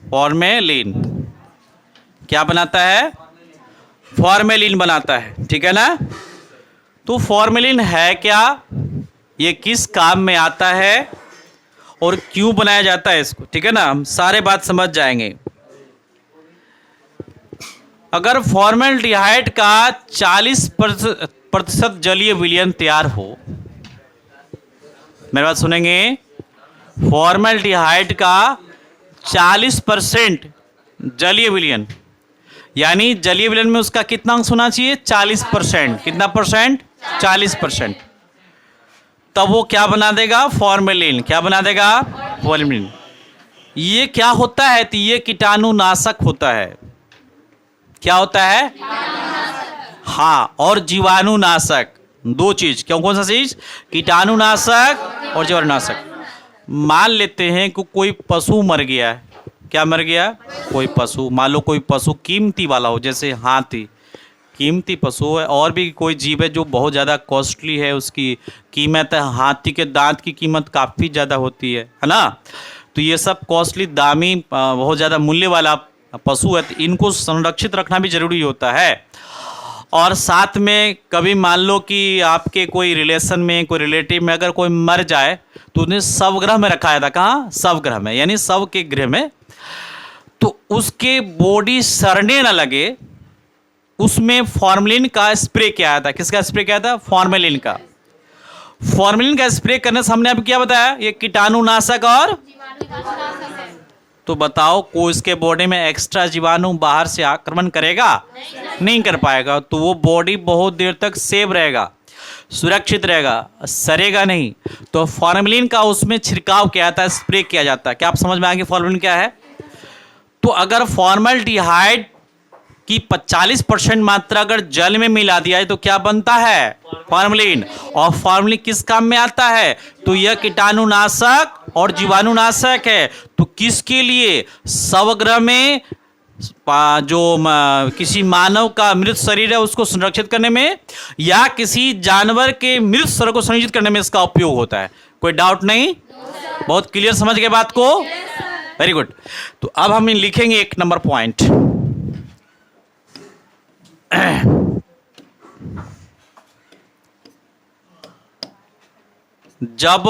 फॉर्मेलिन क्या बनाता है? फॉर्मेलिन बनाता है। ठीक है ना? तो फॉर्मेलिन है क्या, ये किस काम में आता है और क्यों बनाया जाता है इसको? ठीक है ना? हम सारे बात समझ जाएंगे। अगर फॉर्मेल्डिहाइड का 40% जलीय विलयन तैयार हो, मेरी बात सुनेंगे, फॉर्मेल्डिहाइड का 40% जलीय विलयन, यानी जलीय विलयन में उसका कितना अंश होना चाहिए? 40%। कितना परसेंट? 40%। तब वो क्या बना देगा? फॉर्मेलिन। क्या बना देगा? फॉर्मेलिन। ये क्या होता है? तो ये कीटाणुनाशक होता है। क्या होता है? हाँ, और जीवाणुनाशक। 2 चीज। क्यों? कौन सा चीज? कीटाणुनाशक और जीवाणुनाशक। मान लेते हैं कि कोई पशु मर गया है। क्या मर गया? कोई पशु। मान लो कोई पशु कीमती वाला हो, जैसे हाथी कीमती पशु है, और भी कोई जीव है जो बहुत ज़्यादा कॉस्टली है, उसकी कीमत है। हाथी के दांत की कीमत काफ़ी ज़्यादा होती है ना? तो ये सब कॉस्टली, दामी, बहुत ज़्यादा मूल्य वाला पशु है, तो इनको संरक्षित रखना भी जरूरी होता है। और साथ में कभी मान लो कि आपके कोई रिलेशन में, कोई रिलेटिव में अगर कोई मर जाए तो उन्हें शवगृह में रखा जाता। कहाँ? शवगृह में, यानी शव के गृह में। उसके बॉडी सड़ने ना लगे, उसमें फॉर्मेलिन का स्प्रे किया था। किसका स्प्रे किया था? फॉर्मेलिन का। फॉर्मेलिन का स्प्रे करने से हमने अब क्या बताया? ये कीटाणुनाशक और तो बताओ, कोई इसके बॉडी में एक्स्ट्रा जीवाणु बाहर से आक्रमण करेगा? नहीं कर पाएगा। तो वो बॉडी बहुत देर तक सेव रहेगा, सुरक्षित रहेगा, सड़ेगा नहीं। तो फॉर्मेलिन का उसमें छिड़काव किया जाता है, स्प्रे किया जाता है। क्या आप समझ में आएंगे फॉर्मेलिन क्या है? तो अगर फॉर्मल्डिहाइड की 40% मात्रा अगर जल में मिला दिया है तो क्या बनता है? फॉर्मेलिन। और फॉर्मेलिन किस काम में आता है? तो यह कीटाणुनाशक और जीवाणुनाशक है। तो किसके लिए? शवगृह में जो किसी मानव का मृत शरीर है उसको संरक्षित करने में, या किसी जानवर के मृत शरीर को संरक्षित करने में इसका उपयोग होता है। कोई डाउट नहीं? बहुत क्लियर समझ गए बात को? Very good. तो अब हम लिखेंगे 1 नंबर पॉइंट। जब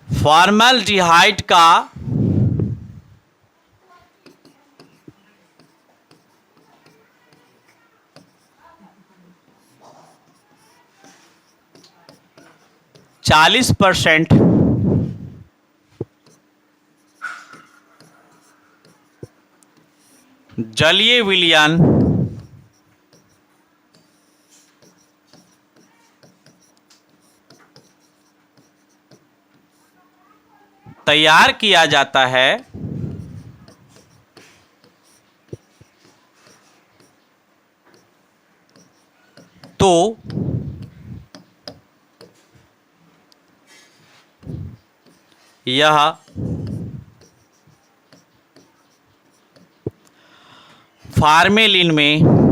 फॉर्मल्डिहाइड का %40 जलीय विलयन तैयार किया जाता है, तो यह फॉर्मेलिन में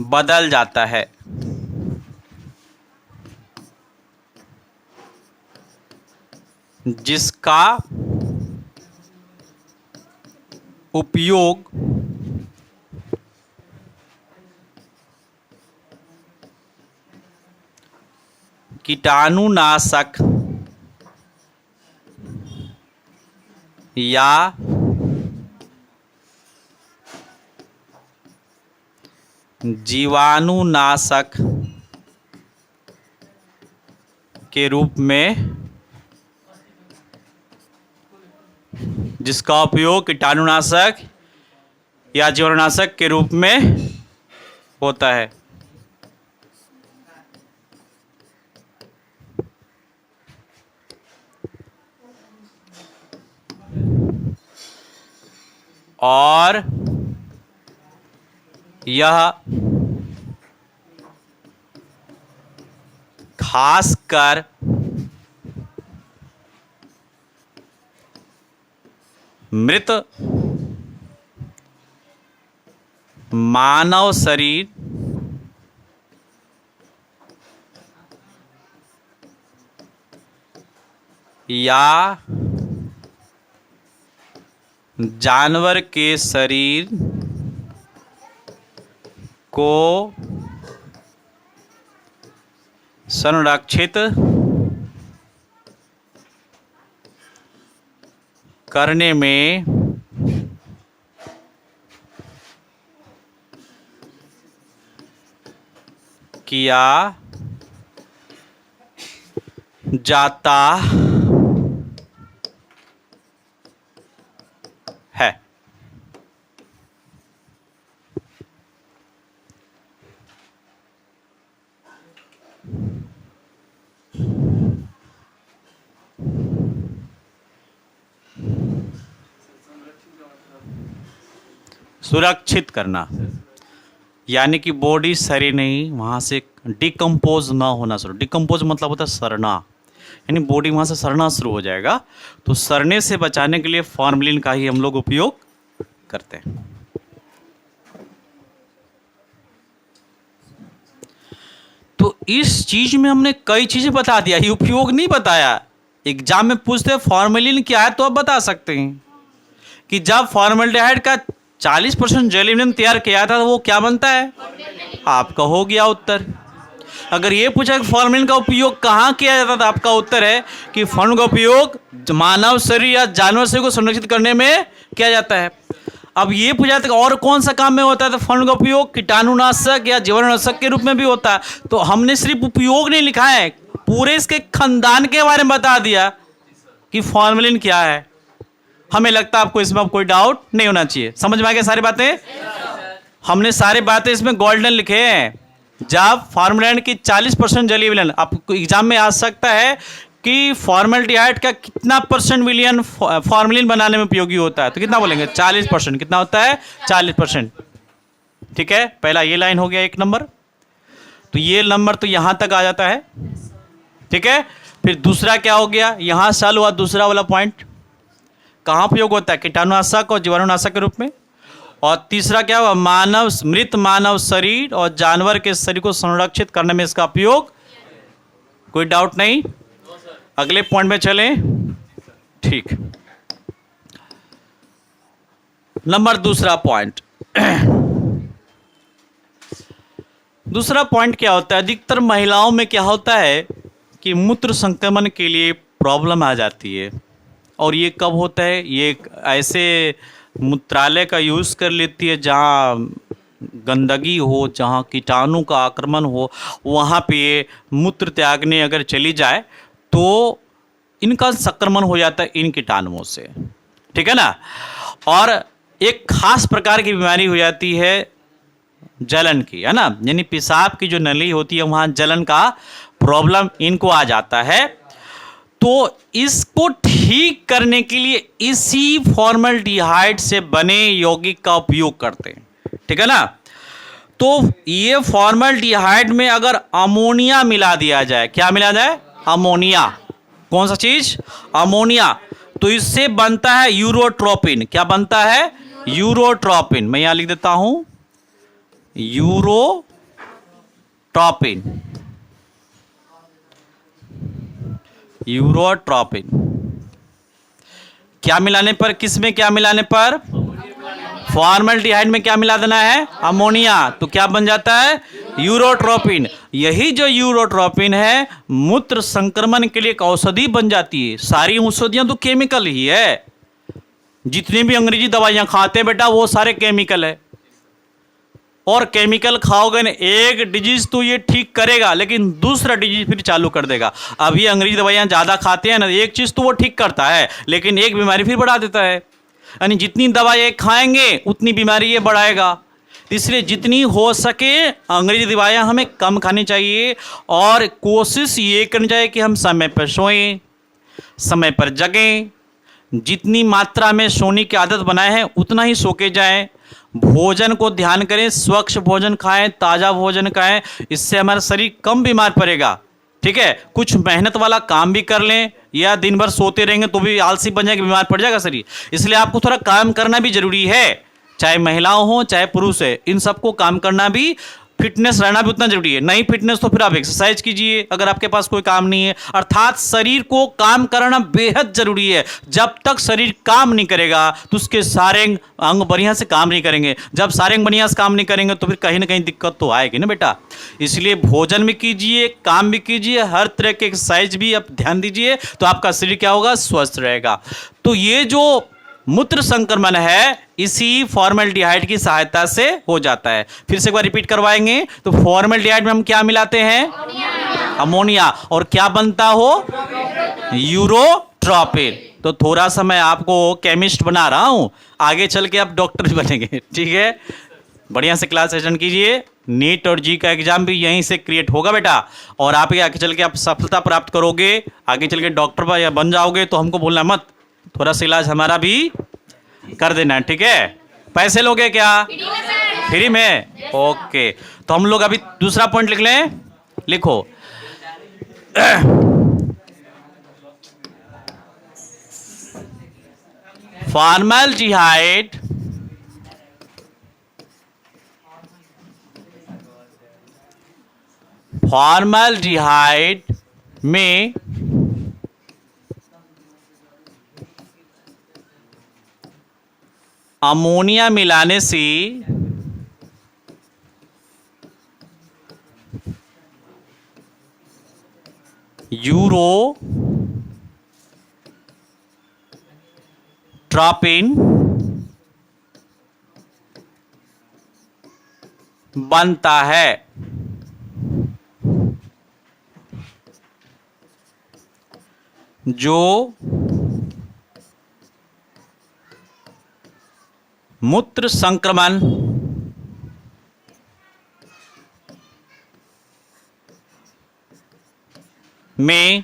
बदल जाता है। जिसका उपयोग कीटाणुनाशक या जीवाणुनाशक के रूप में, जिसका उपयोग कीटाणुनाशक या जीवाणुनाशक के रूप में होता है। और यह खासकर मृत मानव शरीर या जानवर के शरीर को संरक्षित करने में किया जाता है। सुरक्षित करना यानी कि बॉडी सड़ी नहीं, वहाँ से डिकम्पोज ना होना शुरू। डिकम्पोज मतलब होता है सड़ना, यानी बॉडी वहाँ से सड़ना शुरू हो जाएगा। तो सड़ने से बचाने के लिए फॉर्मेलिन का ही हम लोग उपयोग करते हैं। तो इस चीज में हमने कई चीजें बता दिया, ये उपयोग नहीं बताया। एग्जाम में पूछते हैं फॉर्मेलिन क्या है तो आप बता सकते हैं कि जब फॉर्मल्डिहाइड का 40% जेलिमिनम तैयार किया था, तो वो क्या बनता है? आपका हो गया उत्तर। अगर ये पूछा कि फॉर्मेलिन का उपयोग कहाँ किया जाता था, आपका उत्तर है कि फॉर्मेलिन का उपयोग मानव शरीर या जानवर शरीर को संरक्षित करने में किया जाता है। अब ये पूछा था कि और कौन सा काम में होता है, तो फॉर्मेलिन का उपयोग कीटाणुनाशक या जीवाणुनाशक के रूप में भी होता है। तो हमने सिर्फ उपयोग नहीं लिखा है, पूरे इसके खानदान के बारे में बता दिया कि फॉर्मेलिन क्या है। हमें लगता है आपको इसमें अब कोई डाउट नहीं होना चाहिए। समझ में आ गया सारी बातें? हमने सारी बातें इसमें गोल्डन लिखे हैं। जब फॉर्मेलिन की 40% जलीय विलयन, आपको एग्जाम में आ सकता है कि फॉर्मेल्डिहाइड का कितना % विलयन फॉर्मेलिन बनाने में उपयोगी होता है, तो कितना बोलेंगे? 40%। कितना होता है? 40%। ठीक है, पहला ये लाइन हो गया 1 नंबर। तो ये नंबर तो यहां तक आ जाता है। ठीक है, फिर दूसरा क्या हो गया, यहां साल हुआ दूसरा वाला पॉइंट, कहां उपयोग होता है? कीटाणुनाशक और जीवाणुनाशक के रूप में। और तीसरा क्या हुआ? मृत मानव शरीर और जानवर के शरीर को संरक्षित करने में इसका उपयोग। कोई डाउट नहीं? अगले पॉइंट में चलें। ठीक, नंबर दूसरा पॉइंट। दूसरा पॉइंट क्या होता है? अधिकतर महिलाओं में क्या होता है कि मूत्र संक्रमण के लिए प्रॉब्लम आ जाती है। और ये कब होता है? ये ऐसे मूत्रालय का यूज़ कर लेती है जहाँ गंदगी हो, जहाँ कीटाणु का आक्रमण हो, वहाँ पे मूत्र त्यागने अगर चली जाए तो इनका संक्रमण हो जाता है इन कीटाणुओं से। ठीक है ना? और एक खास प्रकार की बीमारी हो जाती है जलन की, है ना? यानी पेशाब की जो नली होती है वहाँ जलन का प्रॉब्लम इनको आ जाता है। तो इसको ठीक करने के लिए इसी फॉर्मल्डिहाइड से बने यौगिक का उपयोग करते हैं। ठीक है ना? तो ये फॉर्मल्डिहाइड में अगर अमोनिया मिला दिया जाए, क्या मिला जाए? अमोनिया। कौन सा चीज? अमोनिया। तो इससे बनता है यूरोट्रोपिन। क्या बनता है? यूरोट्रोपिन। मैं यहां लिख देता हूं, यूरोट्रोपिन। यूरोट्रोपिन क्या मिलाने पर? किस में क्या मिलाने पर? फॉर्मल्डिहाइड में क्या मिला देना है? अमोनिया। तो क्या बन जाता है? यूरोट्रोपिन। यही जो यूरोट्रोपिन है मूत्र संक्रमण के लिए एक औषधि बन जाती है। सारी औषधियां तो केमिकल ही है। जितनी भी अंग्रेजी दवाइयां खाते हैं बेटा वो सारे केमिकल है। और केमिकल खाओगे ना, एक डिजीज तो ये ठीक करेगा लेकिन दूसरा डिजीज फिर चालू कर देगा। अब ये अंग्रेजी दवाइयां ज़्यादा खाते हैं ना, एक चीज़ तो वो ठीक करता है लेकिन एक बीमारी फिर बढ़ा देता है। यानी जितनी दवाई खाएंगे उतनी बीमारी ये बढ़ाएगा। इसलिए जितनी हो सके अंग्रेजी दवाइयां हमें कम खानी चाहिए और कोशिश ये करनी चाहिए कि हम समय पर सोएं, समय पर जगें। जितनी मात्रा में सोने की आदत बनाए हैं उतना ही सो के जाएं। भोजन को ध्यान करें, स्वच्छ भोजन खाएं, ताज़ा भोजन खाएं। इससे हमारा शरीर कम बीमार पड़ेगा। ठीक है, कुछ मेहनत वाला काम भी कर लें, या दिन भर सोते रहेंगे तो भी आलसी बन जाएगा, बीमार पड़ जाएगा शरीर। इसलिए आपको थोड़ा काम करना भी जरूरी है, चाहे महिलाओं हो चाहे पुरुष है। इन सबको काम करना भी, फिटनेस रहना भी उतना जरूरी है। नहीं फिटनेस तो फिर आप एक्सरसाइज कीजिए अगर आपके पास कोई काम नहीं है। अर्थात शरीर को काम करना बेहद जरूरी है। जब तक शरीर काम नहीं करेगा तो उसके सारे अंग बढ़िया से काम नहीं करेंगे। जब सारे अंग बढ़िया से काम नहीं करेंगे तो फिर कहीं ना कहीं दिक्कत तो आएगी ना बेटा। इसलिए भोजन भी कीजिए, काम भी कीजिए, हर तरह के एक्सरसाइज भी आप ध्यान दीजिए, तो आपका शरीर क्या होगा? स्वस्थ रहेगा। तो ये जो मूत्र संक्रमण है इसी फॉर्मल्डिहाइड की सहायता से हो जाता है। फिर से एक बार रिपीट करवाएंगे। तो फॉर्मल्डिहाइड में हम क्या मिलाते हैं? अमोनिया। और क्या बनता हो? यूरोट्रोपिन। तो थोड़ा सा मैं आपको केमिस्ट बना रहा हूं, आगे चल के आप डॉक्टर भी बनेंगे। ठीक है, बढ़िया से क्लास अटेंड कीजिए। नीट और जी का एग्जाम भी यहीं से क्रिएट होगा बेटा, और आप आगे चल के आप सफलता प्राप्त करोगे। आगे चल के डॉक्टर बन जाओगे तो हमको बोलना मत, थोड़ा सा इलाज हमारा भी कर देना। ठीक है, पैसे लोगे क्या? फ्री में। ओके, तो हम लोग अभी दूसरा पॉइंट लिख लें। लिखो, फॉर्मल्डिहाइड में अमोनिया मिलाने से यूरो ट्रॉपिन बनता है। जो मूत्र संक्रमण में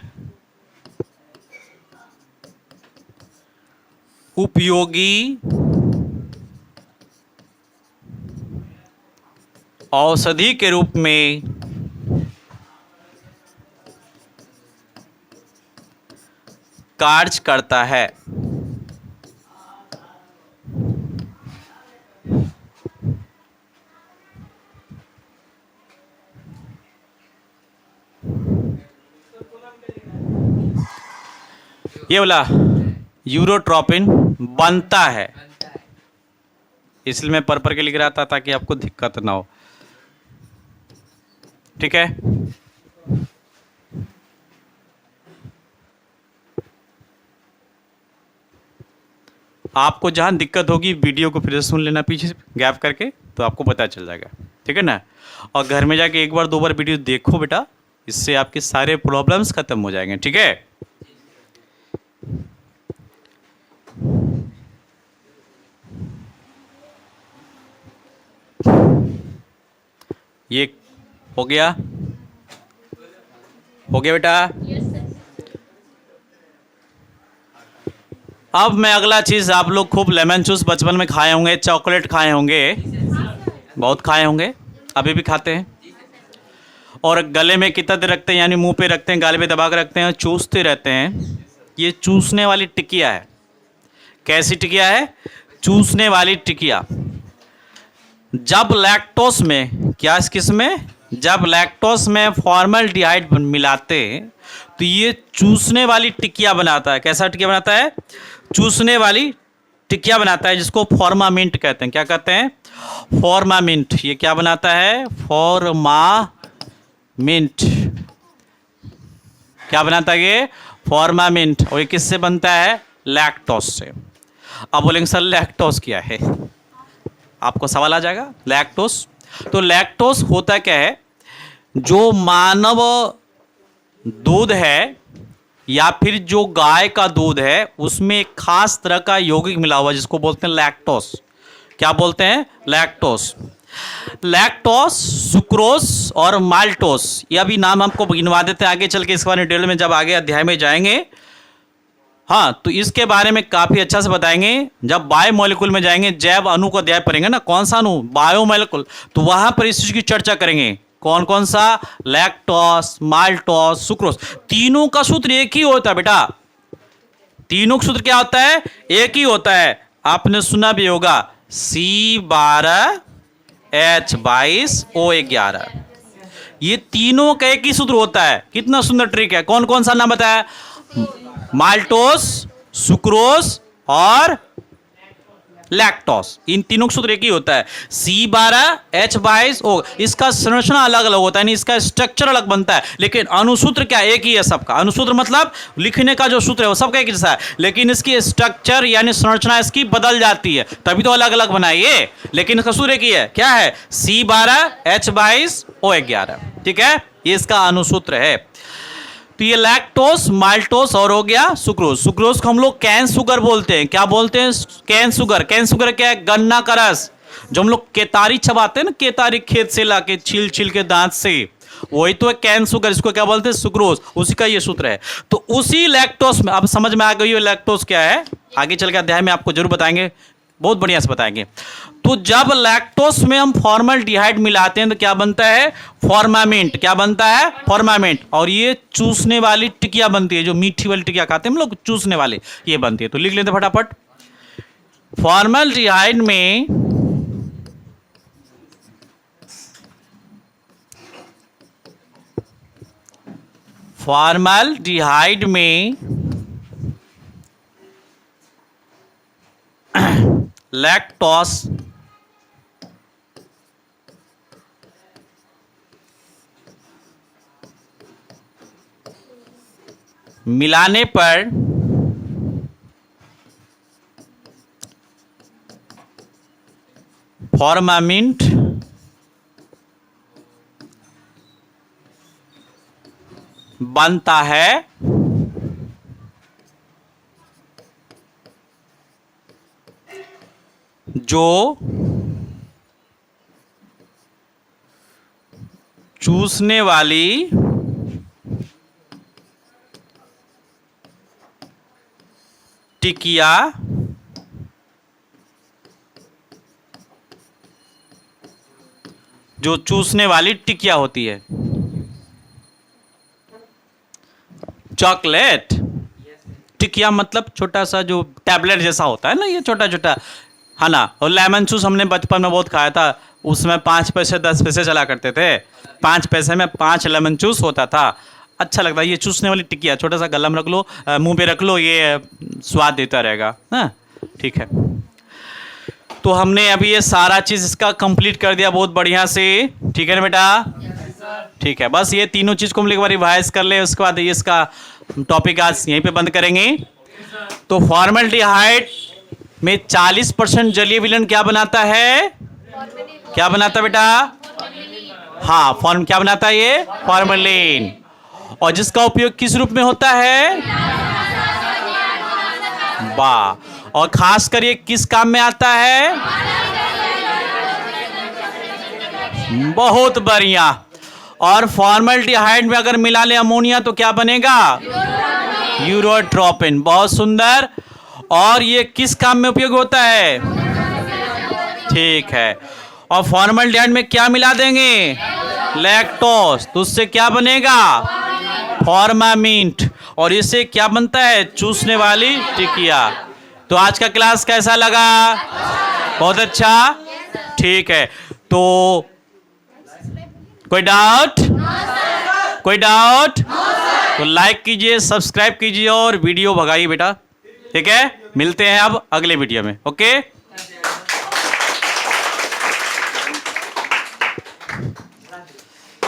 उपयोगी औषधि के रूप में कार्य करता है। ये बोला यूरोट्रोपिन बनता है, इसलिए मैं पर्पर के लिख रहा था ताकि आपको दिक्कत ना हो। ठीक है, आपको जहां दिक्कत होगी वीडियो को फिर से सुन लेना पीछे से गैप करके, तो आपको पता चल जाएगा। ठीक है ना, और घर में जाके एक बार दो बार वीडियो देखो बेटा, इससे आपके सारे प्रॉब्लम्स खत्म हो जाएंगे। ठीक है, ये हो गया बेटा। अब मैं अगला चीज, आप लोग खूब लेमन जूस बचपन में खाए होंगे, चॉकलेट खाए होंगे, बहुत खाए होंगे, अभी भी खाते हैं, और गले में कितना देर रखते हैं, यानी मुंह पे रखते हैं, गाल पे दबा कर रखते हैं, चूसते रहते हैं। ये चूसने वाली टिकिया है। कैसी टिकिया है? चूसने वाली टिकिया। जब लैक्टोस में, क्या किस में, जब लैक्टोस में फॉर्मल्डिहाइड मिलाते हैं तो ये चूसने वाली टिकिया बनाता है। कैसा टिकिया बनाता है? चूसने वाली टिकिया बनाता है, जिसको फॉर्मामिंट कहते हैं। क्या कहते हैं? फॉर्मामिंट। ये क्या बनाता है? फॉर्मामिंट। क्या बनाता है ये? फॉर्मामिंट। और ये किससे बनता है? लैक्टोस से। अब बोलेंगे सर लैक्टोस क्या है? आपको सवाल आ जाएगा। लैक्टोस, तो लैक्टोस होता क्या है? जो मानव दूध है या फिर जो गाय का दूध है, उसमें एक खास तरह का यौगिक मिला हुआ है जिसको बोलते हैं लैक्टोस। क्या बोलते हैं? लैक्टोस। लैक्टोस, सुक्रोस और माल्टोस, ये अभी नाम हमको गिनवा देते हैं, आगे चल के इसके बारे में डिटेल में जब आगे अध्याय में जाएंगे, हाँ, तो इसके बारे में काफी अच्छा से बताएंगे। जब बायोमोलिकुल में जाएंगे, जैव अणु को अध्याय पढ़ेंगे ना, कौन सा अणु? बायोमोलिकुल, तो वहां पर इस चीज की चर्चा करेंगे। कौन कौन सा? Lactose, maltose, sucrose. तीनों का सूत्र एक ही होता है बेटा। तीनों का सूत्र क्या होता है? एक ही होता है। आपने सुना भी होगा, C12H22O11। ये तीनों का एक ही सूत्र होता है। कितना सुंदर ट्रिक है। कौन कौन सा नाम बताया? माल्टोस, सुक्रोस और लैक्टोस। इन तीनों का सूत्र एक ही होता है, C12H22O। इसका संरचना अलग अलग होता है, यानी इसका स्ट्रक्चर अलग बनता है, लेकिन अनुसूत्र क्या एक ही है सबका। अनुसूत्र मतलब लिखने का जो सूत्र है वो सबका एक जैसा है, लेकिन इसकी स्ट्रक्चर यानी संरचना इसकी बदल जाती है, तभी तो अलग अलग बनाइए, लेकिन इसका सूत्र एक ही है। क्या है? C12H22O11। ठीक है, ये इसका अनुसूत्र है। तो ये लैक्टोस, माल्टोस और हो गया सुक्रोस। सुक्रोस को हम लोग कैन शुगर बोलते हैं। क्या बोलते हैं? Cane sugar. कैन शुगर क्या है? गन्ना का रस, जो हम लोग केतारी चबाते हैं ना, केतारी खेत से लाके छील छील के दांत से, वही तो है कैन शुगर। इसको क्या बोलते हैं? सुक्रोस। उसी का ये सूत्र है। तो उसी लैक्टोस में, अब समझ में आ गई लैक्टोस क्या है, आगे चल के अध्याय में आपको जरूर बताएंगे, बहुत बढ़िया से बताएंगे। तो जब लैक्टोस में हम फॉर्मल्डिहाइड मिलाते हैं तो क्या बनता है? फॉर्मामिंट। क्या बनता है? फॉर्मामिंट। और ये चूसने वाली टिकिया बनती है, जो मीठी वाली टिकिया खाते हैं हम लोग, चूसने वाले, ये बनती है। तो लिख लेते फटाफट। फॉर्मल्डिहाइड में फॉर्मल्डिहाइड में लैक्टोस मिलाने पर फॉर्मामिंट बनता है, जो चूसने वाली टिकिया होती है। चॉकलेट टिकिया मतलब छोटा सा जो टैबलेट जैसा होता है ना, ये छोटा छोटा, है ना। और लेमन जूस हमने बचपन में बहुत खाया था, उसमें 5 पैसे 10 पैसे चला करते थे, 5 पैसे में 5 लेमन जूस होता था, अच्छा लगता है। ये चूसने वाली टिकिया छोटा सा गला में रख लो, मुंह पे रख लो, ये स्वाद देता रहेगा। हाँ ठीक है, तो हमने अभी ये सारा चीज़ इसका कंप्लीट कर दिया बहुत बढ़िया से, ठीक है ना बेटा? ठीक है, बस ये तीनों चीज़ को हम एक बार रिवाइज कर ले, उसके बाद ये इसका टॉपिक आज यहीं पे बंद करेंगे। तो फॉर्मल्डिहाइड में 40% जलीय विलयन क्या बनाता है? क्या बनाता है बेटा? हाँ, फॉर्म क्या बनाता है ये? फॉर्मेलिन। और जिसका उपयोग किस रूप में होता है? वाह। और खास कर ये किस काम में आता है? बहुत बढ़िया। और फॉर्मल्डिहाइड में अगर मिला ले अमोनिया तो क्या बनेगा? यूरोट्रोपिन। बहुत सुंदर। और ये किस काम में उपयोग होता है? ठीक है। और फॉर्मल्डिहाइड में क्या मिला देंगे? लैक्टोस। तो उससे क्या बनेगा? फॉर्मामिंट। और इससे क्या बनता है? चूसने वाली टिकिया। तो आज का क्लास कैसा लगा? बहुत अच्छा, ठीक है। तो कोई डाउट? कोई डाउट? तो लाइक कीजिए, सब्सक्राइब कीजिए और वीडियो भगाइए बेटा, ठीक है? मिलते हैं अब अगले वीडियो में, ओके।